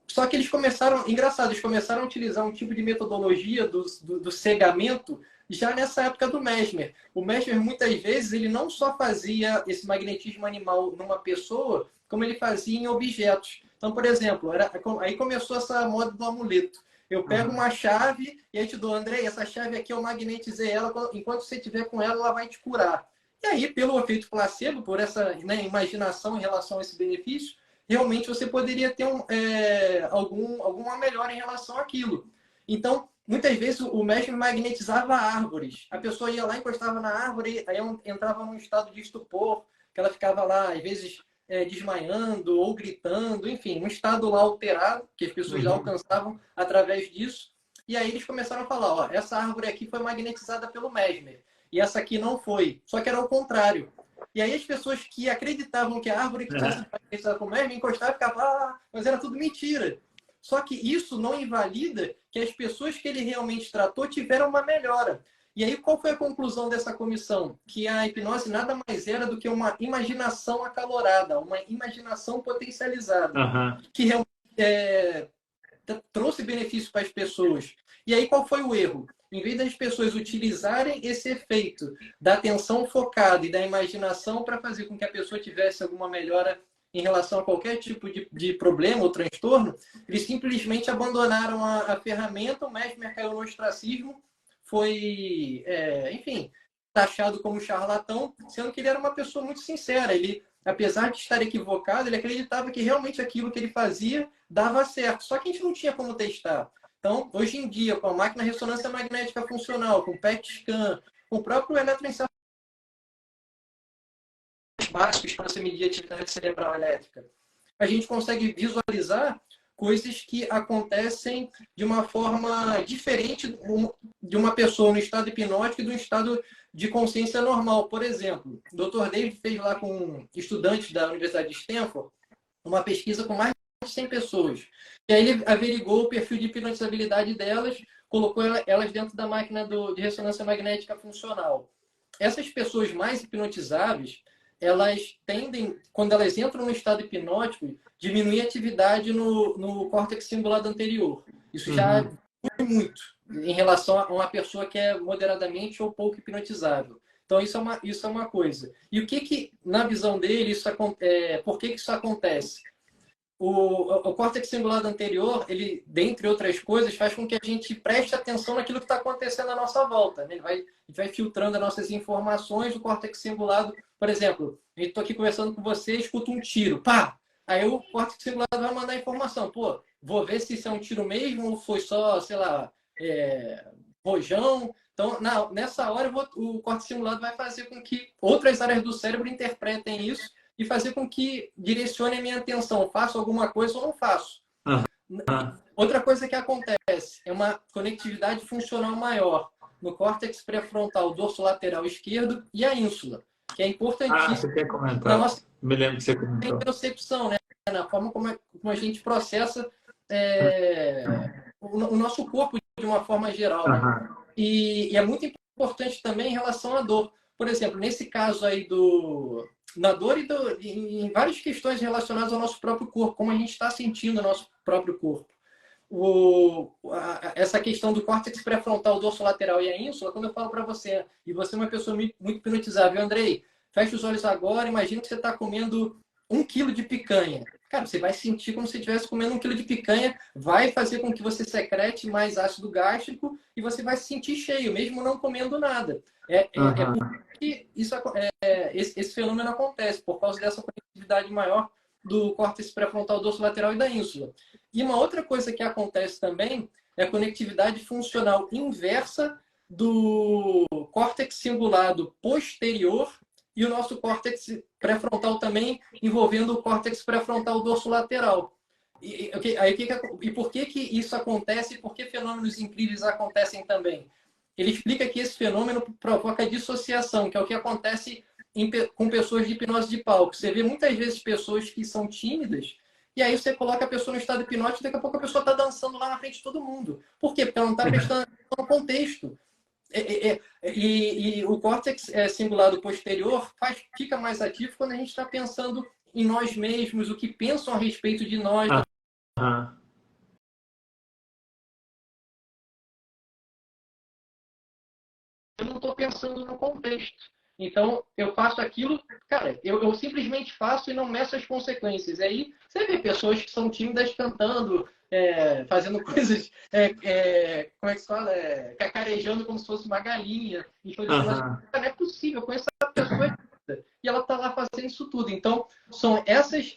Só que eles começaram, engraçado, eles começaram a utilizar um tipo de metodologia do cegamento já nessa época do Mesmer. O Mesmer, muitas vezes, ele não só fazia esse magnetismo animal numa pessoa, como ele fazia em objetos. Então, por exemplo, aí começou essa moda do amuleto. Eu pego uma chave e aí te dou, Andrei, essa chave aqui eu magnetizei ela, enquanto você estiver com ela, ela vai te curar. E aí, pelo efeito placebo, por essa, né, imaginação em relação a esse benefício, realmente você poderia ter alguma melhora em relação àquilo. Então, muitas vezes o mestre magnetizava árvores. A pessoa ia lá, encostava na árvore, aí entrava num estado de estupor, que ela ficava lá, às vezes, desmaiando ou gritando, enfim, um estado lá alterado, que as pessoas já alcançavam através disso. E aí eles começaram a falar, ó, essa árvore aqui foi magnetizada pelo Mesmer, e essa aqui não foi. Só que era o contrário. E aí as pessoas que acreditavam que a árvore que tinha sido magnetizada pelo Mesmer encostavam e ficavam, mas era tudo mentira. Só que isso não invalida que as pessoas que ele realmente tratou tiveram uma melhora. E aí, qual foi a conclusão dessa comissão? Que a hipnose nada mais era do que uma imaginação acalorada, uma imaginação potencializada, que realmente trouxe benefício para as pessoas. E aí, qual foi o erro? Em vez das pessoas utilizarem esse efeito da atenção focada e da imaginação para fazer com que a pessoa tivesse alguma melhora em relação a qualquer tipo de problema ou transtorno, eles simplesmente abandonaram a ferramenta, o Mesmer caiu no ostracismo, foi, enfim, taxado como charlatão, sendo que ele era uma pessoa muito sincera. Ele, apesar de estar equivocado, ele acreditava que realmente aquilo que ele fazia dava certo. Só que a gente não tinha como testar. Então, hoje em dia, com a máquina de ressonância magnética funcional, com o PET scan, com o próprio eletroencefalograma básicos para você medir a atividade cerebral elétrica, a gente consegue visualizar coisas que acontecem de uma forma diferente de uma pessoa no estado hipnótico e do estado de consciência normal. Por exemplo, o Dr. David fez lá com estudantes da Universidade de Stanford uma pesquisa com mais de 100 pessoas. E aí ele averigou o perfil de hipnotizabilidade delas, colocou elas dentro da máquina de ressonância magnética funcional. Essas pessoas mais hipnotizáveis, elas tendem, quando elas entram no estado hipnótico, diminuir a atividade no córtex cingulado anterior. Isso já diminui muito em relação a uma pessoa que é moderadamente ou pouco hipnotizável. Então, isso é uma coisa. E o que na visão dele, por que isso acontece? O córtex cingulado anterior, ele, dentre outras coisas, faz com que a gente preste atenção naquilo que está acontecendo à nossa volta. Né? A gente vai filtrando as nossas informações do córtex cingulado. Por exemplo, eu estou aqui conversando com você, escuto um tiro, pá! Aí o córtex cingulado vai mandar informação. Pô, vou ver se isso é um tiro mesmo ou foi só, sei lá, rojão. Então, nessa hora, o córtex cingulado vai fazer com que outras áreas do cérebro interpretem isso e fazer com que direcione a minha atenção. Faço alguma coisa ou não faço. Outra coisa que acontece é uma conectividade funcional maior no córtex pré-frontal dorsolateral esquerdo e a ínsula, que é importantíssimo você quer comentar? na nossa Me lembro que você comentou. percepção, né? Na forma como a gente processa o nosso corpo de uma forma geral. Né? E é muito importante também em relação à dor. Por exemplo, nesse caso aí na dor e em várias questões relacionadas ao nosso próprio corpo, como a gente está sentindo o nosso próprio corpo. Essa questão do córtex pré-frontal dorsolateral e a ínsula, quando eu falo para você, e você é uma pessoa muito hipnotizável, Andrei, fecha os olhos agora, imagina que você está comendo 1 quilo de picanha. Cara, você vai sentir como se estivesse comendo 1 quilo de picanha, vai fazer com que você secrete mais ácido gástrico e você vai se sentir cheio, mesmo não comendo nada. Porque esse fenômeno acontece, por causa dessa conectividade maior do córtex pré-frontal dorsolateral e da ínsula. E uma outra coisa que acontece também é a conectividade funcional inversa do córtex cingulado posterior e o nosso córtex pré-frontal também, envolvendo o córtex pré-frontal dorsolateral. E por que isso acontece e por que fenômenos incríveis acontecem também? Ele explica que esse fenômeno provoca dissociação, que é o que acontece com pessoas de hipnose de palco. Você vê muitas vezes pessoas que são tímidas, e aí você coloca a pessoa no estado hipnótico e daqui a pouco a pessoa está dançando lá na frente de todo mundo. Por quê? Porque ela não está prestando atenção no contexto. E o córtex cingulado posterior fica mais ativo quando a gente está pensando em nós mesmos, o que pensam a respeito de nós. eu não estou pensando no contexto. Então, eu faço aquilo, cara, eu simplesmente faço e não meço as consequências. Aí, você vê pessoas que são tímidas cantando, fazendo coisas, como é que se fala? Cacarejando como se fosse uma galinha. E foi assim, mas não é possível, eu conheço essa pessoa e ela está lá fazendo isso tudo. Então, são essas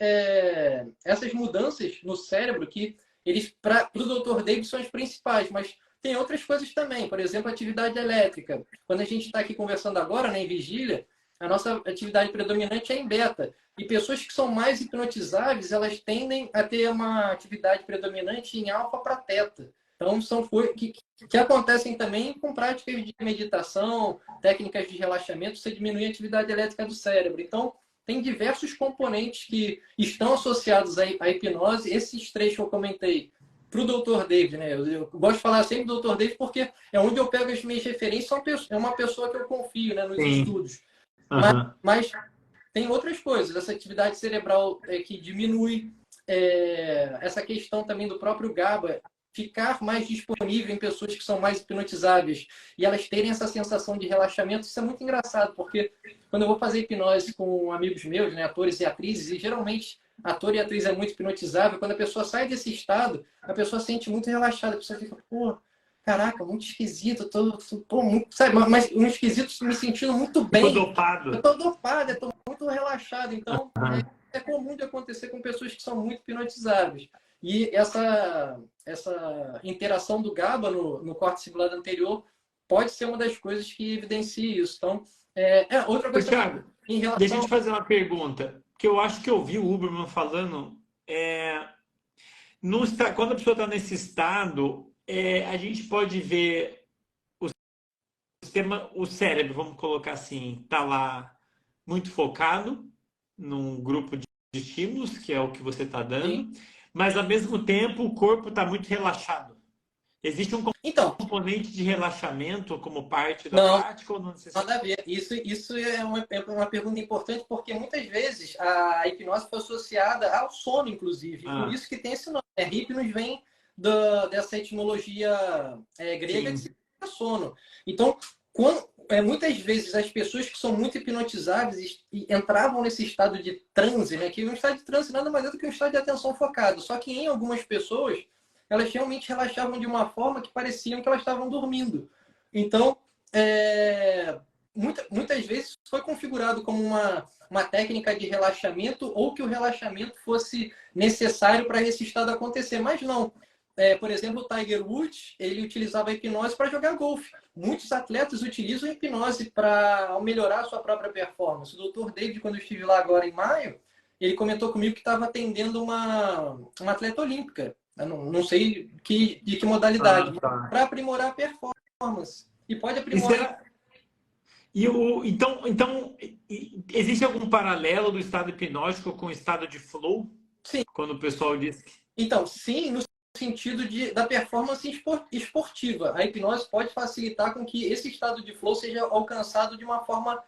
mudanças no cérebro que eles, para o Dr. David, são as principais, mas tem outras coisas também, por exemplo, atividade elétrica. Quando a gente está aqui conversando agora, né, em vigília, a nossa atividade predominante é em beta. E pessoas que são mais hipnotizáveis, elas tendem a ter uma atividade predominante em alfa para teta. Então, são coisas que acontecem também com práticas de meditação, técnicas de relaxamento, você diminui a atividade elétrica do cérebro. Então, tem diversos componentes que estão associados à hipnose. Esses três que eu comentei, para o Dr. David, né? Eu gosto de falar sempre do Dr. David porque é onde eu pego as minhas referências, é uma pessoa que eu confio, né, nos estudos. Mas tem outras coisas, essa atividade cerebral que diminui, essa questão também do próprio GABA ficar mais disponível em pessoas que são mais hipnotizáveis e elas terem essa sensação de relaxamento. Isso é muito engraçado, porque quando eu vou fazer hipnose com amigos meus, né, atores e atrizes, e geralmente ator e atriz é muito hipnotizável, quando a pessoa sai desse estado, a pessoa se sente muito relaxada, a pessoa fica, pô, caraca, muito esquisito, muito, sabe, mas um esquisito me sentindo muito bem. Tô dopado. Eu tô dopado, eu tô muito relaxado. Então, é comum de acontecer com pessoas que são muito hipnotizáveis. E essa interação do GABA no córtex cingulado anterior pode ser uma das coisas que evidencia isso. Então, outra coisa... Thiago, deixa eu te fazer uma pergunta, que eu acho que eu ouvi o Huberman falando, quando a pessoa está nesse estado, a gente pode ver o cérebro, vamos colocar assim, está lá muito focado num grupo de estímulos, que é o que você está dando, sim, mas ao mesmo tempo o corpo está muito relaxado. Existe um componente de relaxamento como parte da prática ou não necessariamente? Nada a ver. Isso é uma pergunta importante, porque muitas vezes a hipnose foi associada ao sono, inclusive. Por isso que tem esse nome. Hipnos vem dessa etimologia grega, sim, que significa sono. Então, muitas vezes as pessoas que são muito hipnotizáveis entravam nesse estado de transe, né? Que um estado de transe nada mais é do que um estado de atenção focado. Só que em algumas pessoas, elas realmente relaxavam de uma forma que pareciam que elas estavam dormindo. Então, muitas vezes foi configurado como uma técnica de relaxamento ou que o relaxamento fosse necessário para esse estado acontecer. Mas não. Por exemplo, o Tiger Woods, ele utilizava a hipnose para jogar golfe. Muitos atletas utilizam a hipnose para melhorar a sua própria performance. O Dr. David, quando eu estive lá agora em maio, ele comentou comigo que estava atendendo uma atleta olímpica. Eu não sei de que modalidade, para aprimorar a performance. E pode aprimorar. Então, existe algum paralelo do estado hipnótico com o estado de flow? Sim. Quando o pessoal diz que... Então, sim, no sentido da performance esportiva. A hipnose pode facilitar com que esse estado de flow seja alcançado de uma forma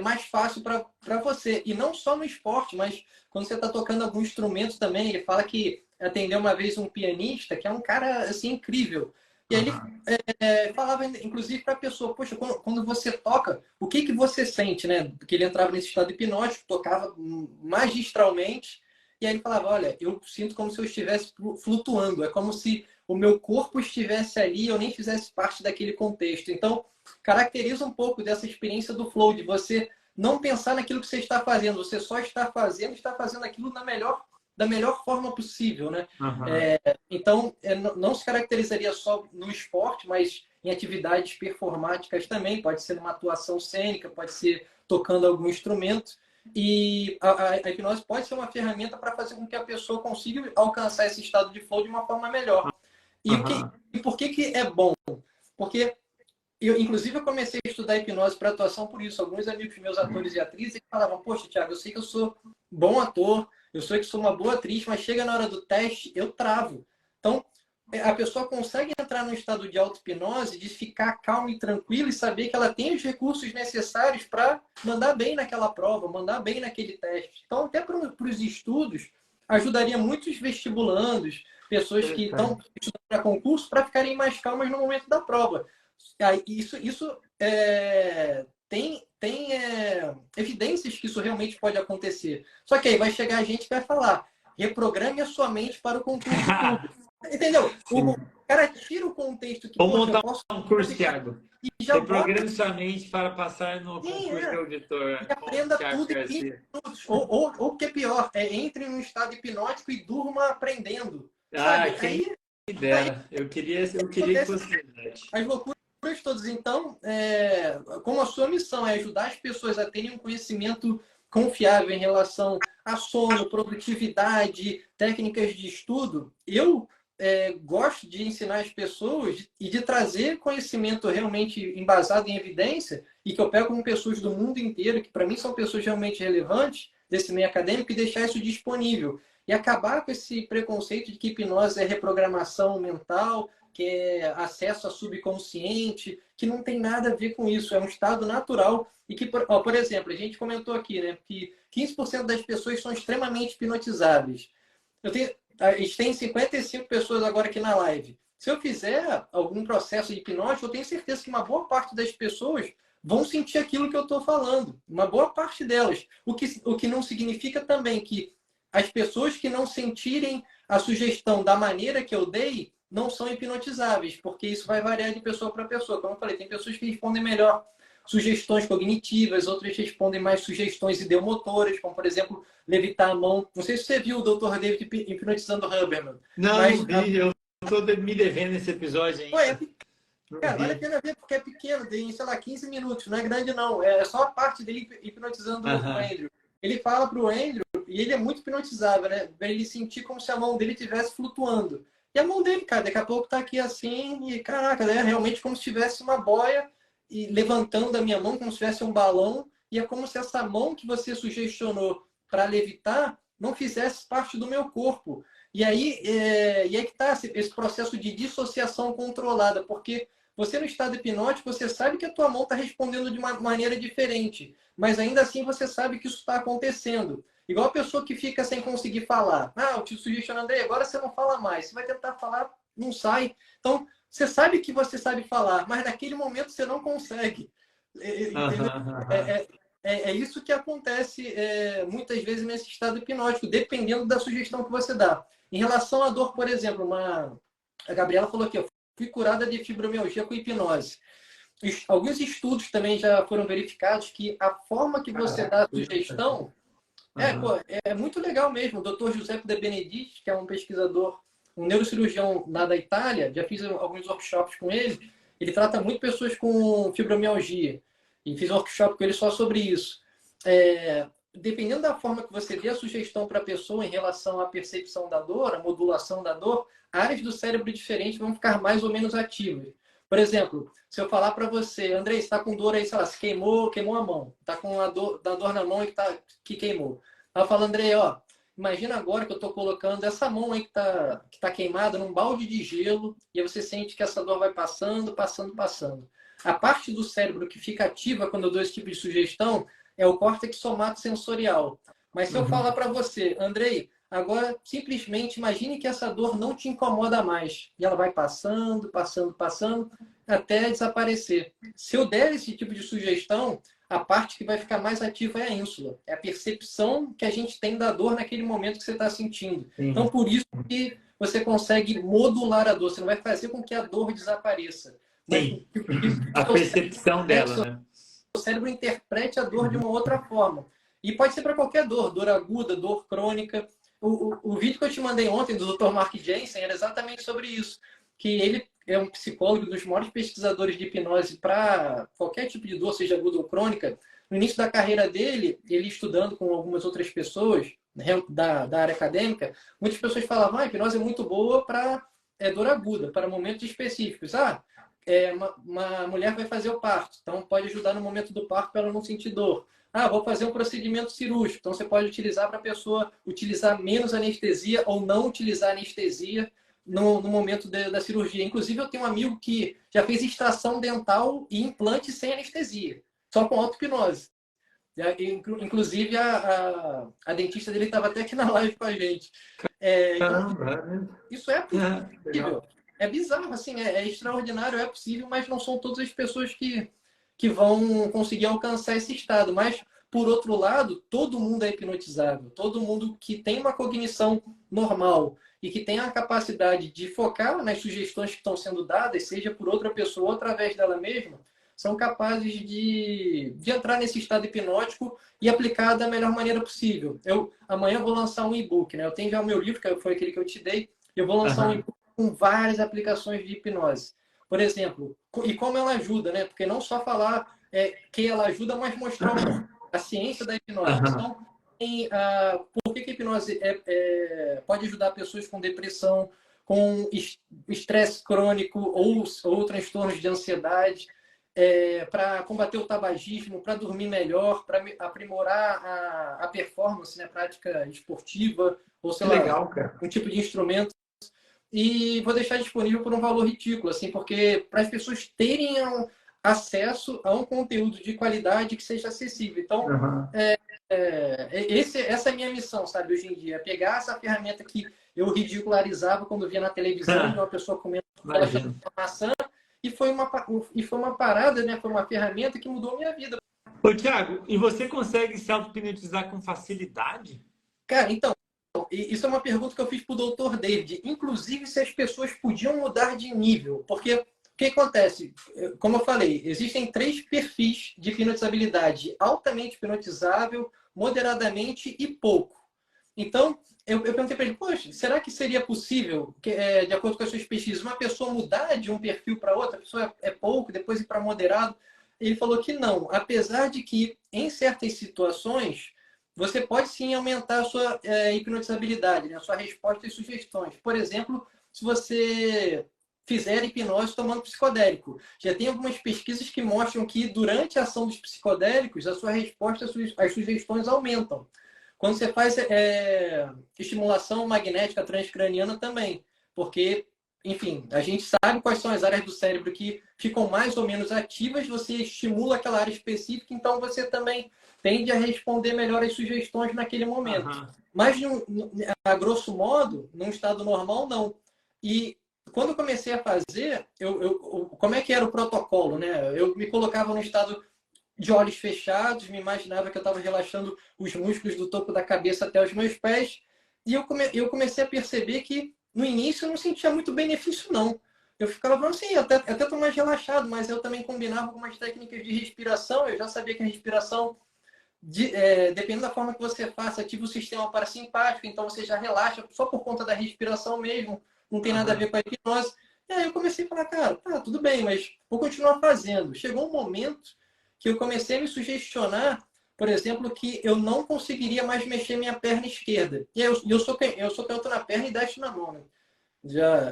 mais fácil para você. E não só no esporte, mas quando você está tocando algum instrumento também. Ele fala que atendeu uma vez um pianista, que é um cara assim, incrível. E aí ele falava, inclusive, para a pessoa, poxa, quando você toca, o que você sente, né? Porque ele entrava nesse estado hipnótico, tocava magistralmente, e aí ele falava, olha, eu sinto como se eu estivesse flutuando, é como se o meu corpo estivesse ali e eu nem fizesse parte daquele contexto. Então, caracteriza um pouco dessa experiência do flow, de você não pensar naquilo que você está fazendo, você só está fazendo aquilo da melhor forma possível, né? Então, não se caracterizaria só no esporte, mas em atividades performáticas também. Pode ser numa atuação cênica, pode ser tocando algum instrumento. E a hipnose pode ser uma ferramenta para fazer com que a pessoa consiga alcançar esse estado de flow de uma forma melhor. E por que é bom? Porque inclusive, eu comecei a estudar hipnose para atuação por isso. Alguns amigos meus, atores e atrizes, falavam, poxa, Thiago, eu sei que eu sou bom ator, eu sei que sou uma boa atriz, mas chega na hora do teste, eu travo. Então, a pessoa consegue entrar num estado de auto-hipnose, de ficar calma e tranquila e saber que ela tem os recursos necessários para mandar bem naquela prova, mandar bem naquele teste. Então, até para os estudos, ajudaria muitos vestibulandos, pessoas que estão estudando para concurso, para ficarem mais calmas no momento da prova. Tem evidências que isso realmente pode acontecer. Só que aí vai chegar a gente que vai falar, reprograme a sua mente para o contexto público. Entendeu? O cara tira o contexto que, Vamos poxa, eu montar posso... um curso, Thiago. E já Reprograme bota... sua mente para passar no concurso de auditor. E aprenda Thiago tudo em Garcia. 15 minutos. Ou o que é pior, entre em um estado hipnótico e durma aprendendo. Sabe? Quem dera. Eu queria que fosse verdade. As loucuras todas. Então, como a sua missão é ajudar as pessoas a terem um conhecimento confiável em relação a sono, produtividade, técnicas de estudo, eu gosto de ensinar as pessoas e de trazer conhecimento realmente embasado em evidência e que eu pego com pessoas do mundo inteiro, que para mim são pessoas realmente relevantes desse meio acadêmico, e deixar isso disponível. E acabar com esse preconceito de que hipnose é reprogramação mental, que é acesso ao subconsciente, que não tem nada a ver com isso. É um estado natural e que, por exemplo, a gente comentou aqui, né, que 15% das pessoas são extremamente hipnotizáveis. A gente tem 55 pessoas agora aqui na live. Se eu fizer algum processo de hipnose, eu tenho certeza que uma boa parte das pessoas vão sentir aquilo que eu estou falando. Uma boa parte delas. O que não significa também que as pessoas que não sentirem a sugestão da maneira que eu dei não são hipnotizáveis, porque isso vai variar de pessoa para pessoa. Como eu falei, tem pessoas que respondem melhor sugestões cognitivas, outras respondem mais sugestões ideomotoras, como, por exemplo, levitar a mão. Não sei se você viu o Dr. David hipnotizando o Huberman. Não, mas, vi. Eu estou me devendo esse episódio ainda. Cara, vale a pena ver porque é pequeno, tem, sei lá, 15 minutos, não é grande não. É só a parte dele hipnotizando o Andrew. Ele fala pro Andrew, e ele é muito hipnotizável, né? Pra ele sentir como se a mão dele estivesse flutuando. E a mão dele, cara, daqui a pouco tá aqui assim, e caraca, é realmente como se tivesse uma boia e levantando a minha mão como se tivesse um balão, e é como se essa mão que você sugestionou para levitar não fizesse parte do meu corpo. E aí que tá esse processo de dissociação controlada, porque você no estado hipnótico, você sabe que a tua mão está respondendo de uma maneira diferente, mas ainda assim você sabe que isso está acontecendo. Igual a pessoa que fica sem conseguir falar. Eu te sugestiono, André, agora você não fala mais. Você vai tentar falar, não sai. Então, você sabe que você sabe falar, mas naquele momento você não consegue. É isso que acontece muitas vezes nesse estado hipnótico, dependendo da sugestão que você dá. Em relação à dor, por exemplo, a Gabriela falou aqui, eu fui curada de fibromialgia com hipnose. Alguns estudos também já foram verificados que a forma que você dá a sugestão é muito legal mesmo. O Dr. Giuseppe De Benedicti, que é um pesquisador, um neurocirurgião lá da Itália, já fiz alguns workshops com ele. Ele trata muito pessoas com fibromialgia. E fiz um workshop com ele só sobre isso. Dependendo da forma que você dê a sugestão para a pessoa em relação à percepção da dor, a modulação da dor, áreas do cérebro diferentes vão ficar mais ou menos ativas. Por exemplo, se eu falar para você, Andrei, você está com dor aí, sei lá, se queimou a mão, está com a dor na mão que queimou. Aí eu falo, Andrei, imagina agora que eu estou colocando essa mão aí que tá queimada num balde de gelo, e aí você sente que essa dor vai passando, passando, passando. A parte do cérebro que fica ativa quando eu dou esse tipo de sugestão é o córtex somatosensorial. Mas se eu falar para você, Andrei, agora simplesmente imagine que essa dor não te incomoda mais. E ela vai passando, passando, passando, até desaparecer. Se eu der esse tipo de sugestão, a parte que vai ficar mais ativa é a ínsula. É a percepção que a gente tem da dor naquele momento que você está sentindo. Então, por isso que você consegue modular a dor. Você não vai fazer com que a dor desapareça. Sim, a percepção dela, né? O cérebro interprete a dor de uma outra forma. E pode ser para qualquer dor aguda, dor crônica. O vídeo que eu te mandei ontem do Dr. Mark Jensen era exatamente sobre isso. Que ele é um psicólogo dos maiores pesquisadores de hipnose para qualquer tipo de dor, seja aguda ou crônica. No início da carreira dele, ele estudando com algumas outras pessoas da área acadêmica, muitas pessoas falavam a hipnose é muito boa para dor aguda, para momentos específicos. Uma mulher vai fazer o parto, então pode ajudar no momento do parto para ela não sentir dor. Vou fazer um procedimento cirúrgico, então você pode utilizar para a pessoa utilizar menos anestesia ou não utilizar anestesia no momento da cirurgia. Inclusive, eu tenho um amigo que já fez extração dental e implante sem anestesia, só com auto-hipnose. Inclusive, a dentista dele estava até aqui na live com a gente. Isso é possível. é bizarro, assim, é extraordinário, é possível, mas não são todas as pessoas que vão conseguir alcançar esse estado. Mas, por outro lado, todo mundo é hipnotizável. Todo mundo que tem uma cognição normal e que tem a capacidade de focar nas sugestões que estão sendo dadas, seja por outra pessoa ou através dela mesma, são capazes de entrar nesse estado hipnótico e aplicar da melhor maneira possível. Eu amanhã vou lançar um e-book, né? Eu tenho já o meu livro, que foi aquele que eu te dei. Eu vou lançar um e-book com várias aplicações de hipnose. Por exemplo, e como ela ajuda, né? Porque não só falar que ela ajuda, mas mostrar a ciência da hipnose. Então, por que a hipnose pode ajudar pessoas com depressão, com estresse crônico ou transtornos de ansiedade, para combater o tabagismo, para dormir melhor, para aprimorar a performance, né, prática esportiva, ou sei lá, legal, cara. Um tipo de instrumento. E vou deixar disponível por um valor ridículo, assim, porque para as pessoas terem acesso a um conteúdo de qualidade que seja acessível. Então, essa é a minha missão, sabe, hoje em dia. Pegar essa ferramenta que eu ridicularizava quando via na televisão, de uma pessoa comendo maçã, e foi uma parada, né? Foi uma ferramenta que mudou a minha vida. Ô, Thiago, e você consegue se auto-hipnotizar com facilidade? Cara, então, isso é uma pergunta que eu fiz para o Dr. David. Inclusive, se as pessoas podiam mudar de nível. Porque o que acontece? Como eu falei, existem 3 perfis de hipnotizabilidade. Altamente hipnotizável, moderadamente e pouco. Então, eu perguntei para ele, poxa, será que seria possível, de acordo com as suas pesquisas, uma pessoa mudar de um perfil para outro? A pessoa é pouco, depois ir para moderado? Ele falou que não. Apesar de que, em certas situações, você pode sim aumentar a sua hipnotizabilidade, né? A sua resposta às sugestões. Por exemplo, se você fizer hipnose tomando psicodélico. Já tem algumas pesquisas que mostram que durante a ação dos psicodélicos, a sua resposta às sugestões aumentam. Quando você faz estimulação magnética transcraniana também, porque, enfim, a gente sabe quais são as áreas do cérebro que ficam mais ou menos ativas, você estimula aquela área específica, então você também tende a responder melhor às sugestões naquele momento. Mas, a grosso modo, num estado normal, não. E quando eu comecei a fazer, como é que era o protocolo, né? Eu me colocava no estado de olhos fechados, me imaginava que eu estava relaxando os músculos do topo da cabeça até os meus pés, e eu comecei a perceber que, no início, eu não sentia muito benefício, não. Eu ficava falando assim, até estou mais relaxado, mas eu também combinava algumas técnicas de respiração, eu já sabia que a respiração, dependendo da forma que você faça, ativa o sistema parasimpático, então você já relaxa só por conta da respiração mesmo, não tem nada a ver com a hipnose. E aí eu comecei a falar, cara, tá, tudo bem, mas vou continuar fazendo. Chegou um momento que eu comecei a me sugestionar, por exemplo, que eu não conseguiria mais mexer minha perna esquerda. E eu sou canhoto na perna e destro na mão, né? Já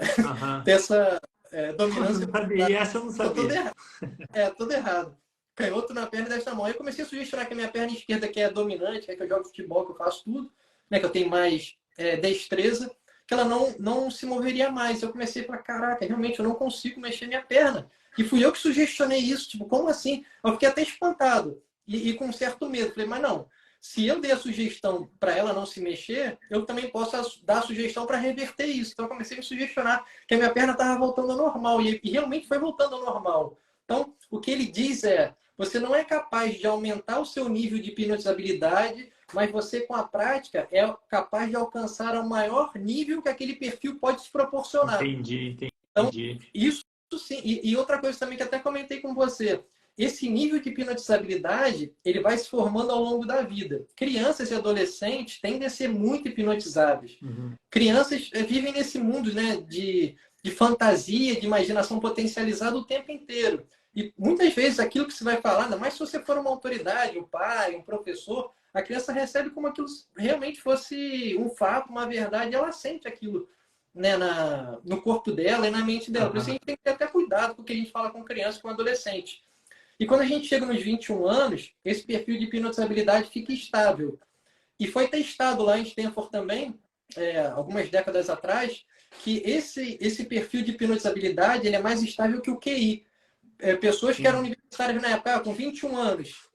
tem essa dominância. Essa eu não sabia. Tudo errado. Canhoto na perna e destro na mão. Aí eu comecei a sugestionar que a minha perna esquerda, que é dominante, que eu jogo futebol, que eu faço tudo, né, que eu tenho mais destreza, que ela não se moveria mais. Eu comecei a falar, caraca, realmente eu não consigo mexer minha perna. E fui eu que sugestionei isso, tipo, como assim? Eu fiquei até espantado e com um certo medo. Falei, mas não, se eu dei a sugestão para ela não se mexer, eu também posso dar a sugestão para reverter isso. Então eu comecei a me sugestionar que a minha perna estava voltando ao normal e realmente foi voltando ao normal. Então, o que ele diz é, você não é capaz de aumentar o seu nível de hipnotizabilidade, mas você, com a prática, é capaz de alcançar o maior nível que aquele perfil pode te proporcionar. Entendi. Então, isso sim. E outra coisa também que até comentei com você, esse nível de hipnotizabilidade, ele vai se formando ao longo da vida. Crianças e adolescentes tendem a ser muito hipnotizáveis. Crianças vivem nesse mundo, né, de fantasia, de imaginação potencializada o tempo inteiro. E muitas vezes aquilo que você vai falar, ainda mais se você for uma autoridade, um pai, um professor, a criança recebe como aquilo realmente fosse um fato, uma verdade, e ela sente aquilo, né, no corpo dela e na mente dela. Por isso a gente tem que ter até cuidado com o que a gente fala com criança, com adolescente. E quando a gente chega nos 21 anos, esse perfil de hipnotizabilidade fica estável. E foi testado lá em Stanford também, algumas décadas atrás, que esse perfil de hipnotizabilidade ele é mais estável que o QI. Pessoas que eram universitárias na época, com 21 anos,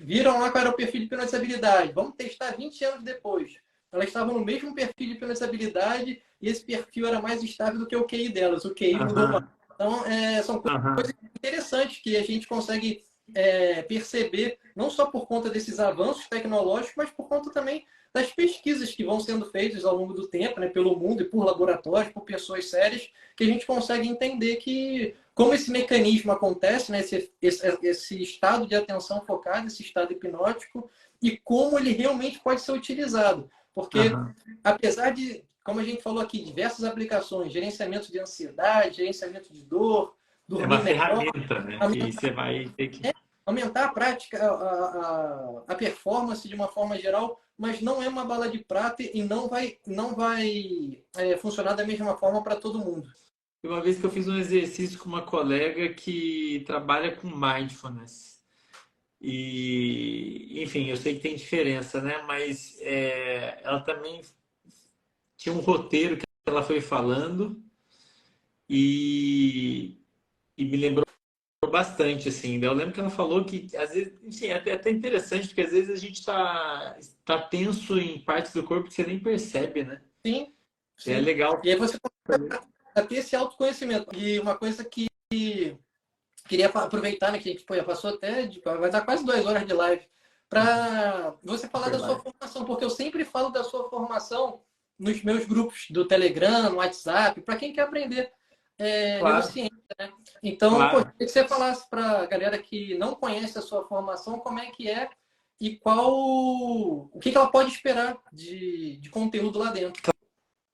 viram lá qual era o perfil de hipnotizabilidade. Vamos testar 20 anos depois. elas estavam no mesmo perfil de penalizabilidade e esse perfil era mais estável do que o QI delas. O QI mudou mais. Então, são coisas interessantes que a gente consegue perceber, não só por conta desses avanços tecnológicos, mas por conta também das pesquisas que vão sendo feitas ao longo do tempo, né, pelo mundo e por laboratórios, por pessoas sérias, que a gente consegue entender que como esse mecanismo acontece, né, esse estado de atenção focada, esse estado hipnótico, e como ele realmente pode ser utilizado. Porque, apesar de, como a gente falou aqui, diversas aplicações, gerenciamento de ansiedade, gerenciamento de dor, dormir uma melhor, ferramenta, né? Que você vai ter que... aumentar a prática, a performance de uma forma geral, mas não é uma bala de prata e não vai funcionar da mesma forma para todo mundo. Uma vez que eu fiz um exercício com uma colega que trabalha com mindfulness. E, enfim, eu sei que tem diferença, né? Mas ela também tinha um roteiro que ela foi falando e me lembrou bastante, assim. Eu lembro que ela falou que, às vezes, enfim, é até interessante, porque às vezes a gente tá tenso em partes do corpo que você nem percebe, né? Sim, sim. É legal. E aí você começa a ter esse autoconhecimento. E uma coisa que queria aproveitar, né, que a gente passou vai dar quase 2 horas de live, para você falar da sua formação, porque eu sempre falo da sua formação nos meus grupos do Telegram, no WhatsApp, para quem quer aprender neurociência, né? Então, queria que você falasse para a galera que não conhece a sua formação, como é que é e o que ela pode esperar de conteúdo lá dentro.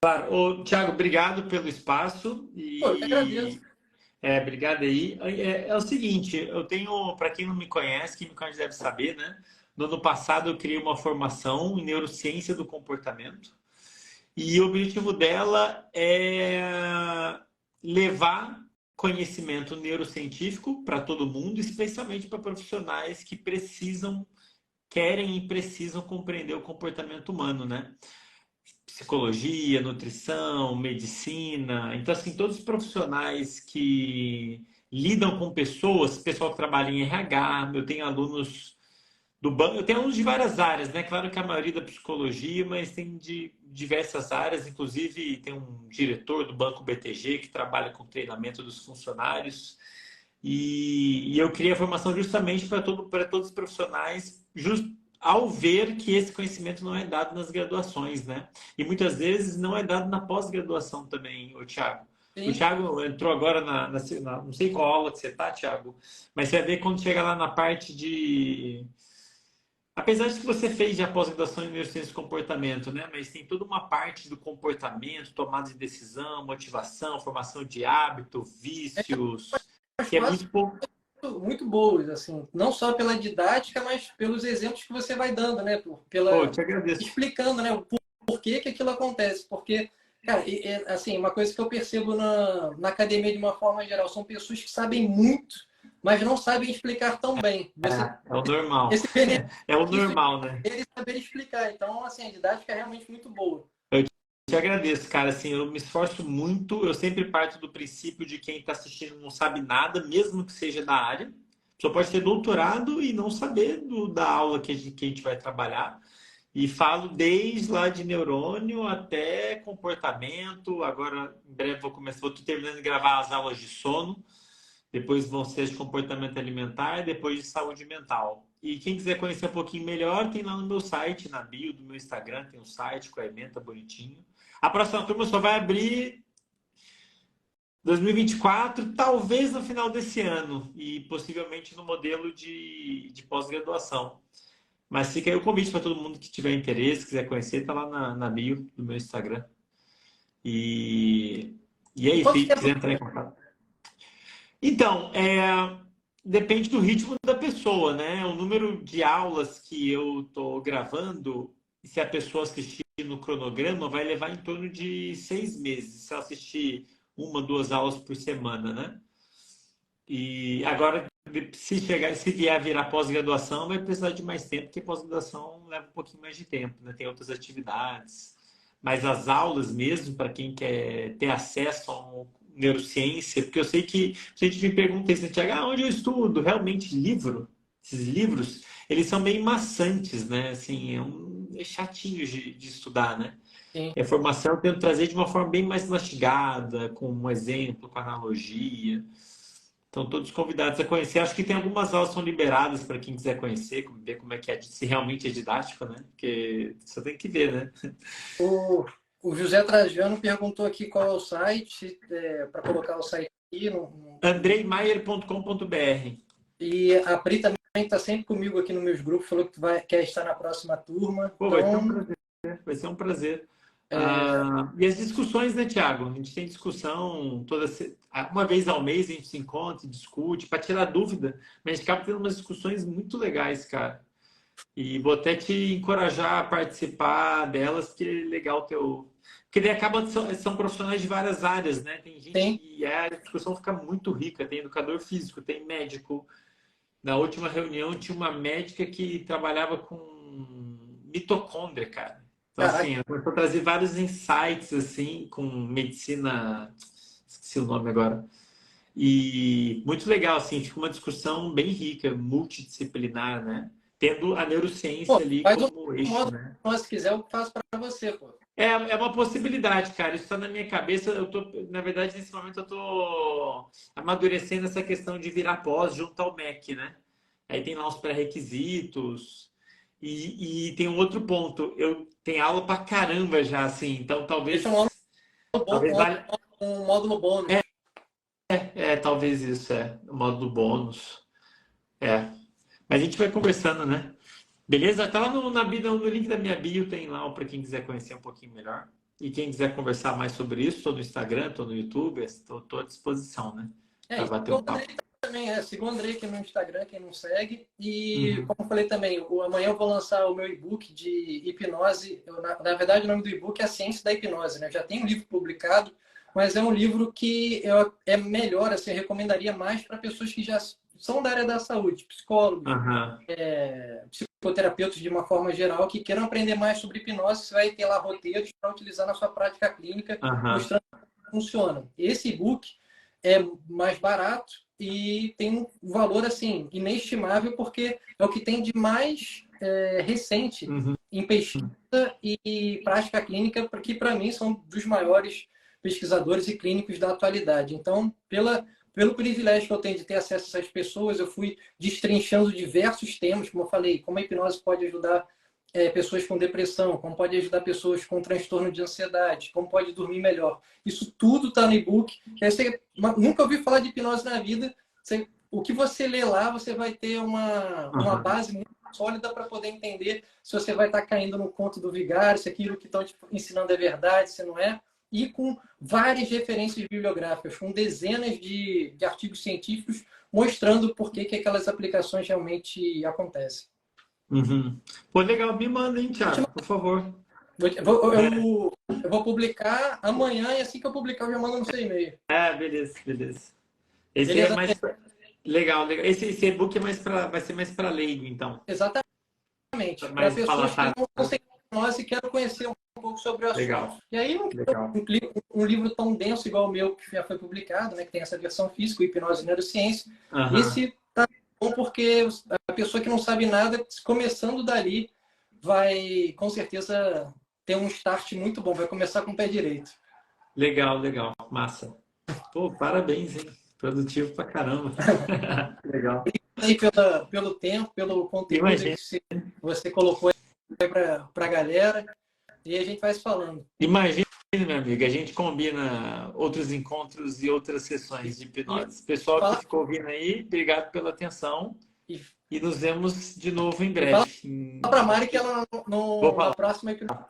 Claro. Ô, Thiago, obrigado pelo espaço. Eu que agradeço. Obrigado aí. É o seguinte, eu tenho, para quem não me conhece, quem me conhece deve saber, né? No ano passado eu criei uma formação em neurociência do comportamento e o objetivo dela é levar conhecimento neurocientífico para todo mundo, especialmente para profissionais que querem e precisam compreender o comportamento humano, né? Psicologia, nutrição, medicina. Então, assim, todos os profissionais que lidam com pessoas, pessoal que trabalha em RH, eu tenho alunos do banco, eu tenho alunos de várias áreas, né? Claro que a maioria da psicologia, mas tem de diversas áreas, inclusive tem um diretor do Banco BTG que trabalha com treinamento dos funcionários. E eu criei a formação justamente para todos os profissionais, ao ver que esse conhecimento não é dado nas graduações, né? E muitas vezes não é dado na pós-graduação também, o Thiago. Sim. O Thiago entrou agora não sei qual aula que você está, Thiago, mas você vai ver quando chega lá na parte de... Apesar de que você fez já pós-graduação em neurociência do comportamento, né? Mas tem toda uma parte do comportamento, tomada de decisão, motivação, formação de hábito, vícios, que é muito pouco... muito boas, assim, não só pela didática, mas pelos exemplos que você vai dando, né? Te agradeço. Explicando, né? O porquê que aquilo acontece. Porque, cara, assim, uma coisa que eu percebo na academia de uma forma geral, são pessoas que sabem muito, mas não sabem explicar tão bem. É o normal. É o normal, né? Eles saberem explicar. Então, assim, a didática é realmente muito boa. Te agradeço, cara. Assim, eu me esforço muito. Eu sempre parto do princípio de quem está assistindo não sabe nada, mesmo que seja da área. Só pode ter doutorado e não saber da aula que a gente vai trabalhar. E falo desde lá de neurônio até comportamento. Agora, em breve, estou terminando de gravar as aulas de sono. Depois vão ser de comportamento alimentar e depois de saúde mental. E quem quiser conhecer um pouquinho melhor, tem lá no meu site, na bio do meu Instagram, tem um site com a ementa bonitinho. A próxima turma só vai abrir 2024, talvez no final desse ano, e possivelmente no modelo de pós-graduação. Mas fica aí o convite para todo mundo que tiver interesse, quiser conhecer, está lá na bio do meu Instagram. E aí, se quiser entrar em contato. Então, depende do ritmo da pessoa, né? O número de aulas que eu estou gravando, se a pessoa assistir no cronograma, vai levar em torno de 6 meses. Se ela assistir 1, 2 aulas por semana, né? E agora, se vier a virar pós-graduação, vai precisar de mais tempo, porque pós-graduação leva um pouquinho mais de tempo, né? Tem outras atividades. Mas as aulas mesmo, para quem quer ter acesso a neurociência, porque eu sei que a gente me pergunta isso, Tiago, onde eu estudo? Realmente, esses livros, eles são meio maçantes, né? Assim, chatinhos de estudar, né? Sim. A formação eu tento trazer de uma forma bem mais mastigada, com um exemplo, com analogia. Então, todos convidados a conhecer. Acho que tem algumas aulas que são liberadas para quem quiser conhecer, ver como é que é, se realmente é didático, né? Porque você tem que ver, né? O José Trajano perguntou aqui qual é o site, para colocar o site aqui. andreimaier.com.br. E a Pri também está sempre comigo aqui nos meus grupos, falou que quer estar na próxima turma. Pô, vai ser um prazer. Vai ser um prazer. E as discussões, né, Thiago? A gente tem discussão uma vez ao mês a gente se encontra, discute, para tirar dúvida, mas a gente acaba tendo umas discussões muito legais, cara. E vou até te encorajar a participar delas, porque é legal porque daí são profissionais de várias áreas, né? Tem gente Sim. que a discussão fica muito rica, tem educador físico, tem médico. Na última reunião tinha uma médica que trabalhava com mitocôndria, cara. Então, assim, eu vou trazer vários insights, assim, com medicina... Esqueci o nome agora. E muito legal, assim, fica uma discussão bem rica, multidisciplinar, né? Tendo a neurociência ali como eixo, né? Se quiser, eu faço para você, pô. É uma possibilidade, cara. Isso está na minha cabeça. Na verdade, nesse momento, eu tô amadurecendo essa questão de virar pós junto ao MEC, né? Aí tem lá os pré-requisitos. E tem um outro ponto. Eu tenho aula pra caramba já, assim. Então, talvez... Um módulo bônus. Talvez isso, o módulo bônus. Mas a gente vai conversando, né? Beleza? Tá lá no link da minha bio, tem lá para quem quiser conhecer um pouquinho melhor. E quem quiser conversar mais sobre isso, estou no Instagram, estou no YouTube, estou à disposição, né? Para bater um papo. Também siga o Andrei aqui no Instagram, quem não segue. E, como eu falei também, amanhã eu vou lançar o meu e-book de hipnose. Na verdade, o nome do e-book é A Ciência da Hipnose, né? Eu já tenho um livro publicado, mas é um livro que é melhor, assim, eu recomendaria mais para pessoas que já são da área da saúde, psicólogos, psicoterapeutas de uma forma geral, que queiram aprender mais sobre hipnose. Você vai ter lá roteiros para utilizar na sua prática clínica, mostrando como funciona. Esse e-book é mais barato e tem um valor, assim, inestimável, porque é o que tem de mais recente em pesquisa e prática clínica, que para mim são dos maiores pesquisadores e clínicos da atualidade. Então, pelo privilégio que eu tenho de ter acesso a essas pessoas, eu fui destrinchando diversos temas, como eu falei, como a hipnose pode ajudar pessoas com depressão, como pode ajudar pessoas com transtorno de ansiedade, como pode dormir melhor. Isso tudo está no e-book. Você nunca ouviu falar de hipnose na vida. O que você lê lá, você vai ter uma base muito sólida para poder entender se você vai estar caindo no conto do vigário, se aquilo que estão te ensinando é verdade, se não é. E com várias referências bibliográficas, com dezenas de artigos científicos mostrando por que aquelas aplicações realmente acontecem. Pô, legal. Me manda, hein, Thiago, por favor. Eu vou publicar amanhã e assim que eu publicar eu já mando no seu e-mail. Beleza. Esse é mais... Legal. Esse e-book vai ser mais para leigo, então. Exatamente. Para pessoas que não conseguem nós e querem conhecer um pouco sobre o assunto. Legal. E aí, um livro tão denso igual o meu, que já foi publicado, né, que tem essa versão física, Hipnose e Neurociência, esse tá bom porque a pessoa que não sabe nada, começando dali, vai, com certeza, ter um start muito bom. Vai começar com o pé direito. Legal. Massa. Pô, parabéns, hein? Produtivo pra caramba. Legal. Aí pelo tempo, pelo conteúdo que você colocou aí para a galera. E a gente vai se falando. Imagina, meu amigo, a gente combina outros encontros e outras sessões de hipnose. Pessoal que ficou ouvindo aí, obrigado pela atenção. E nos vemos de novo em breve. Fala para a Mari que ela na próxima hipnose.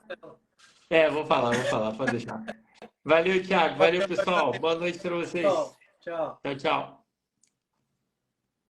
Vou falar, pode deixar. Valeu, Thiago. Valeu, pessoal. Boa noite para vocês. Tchau. Tchau.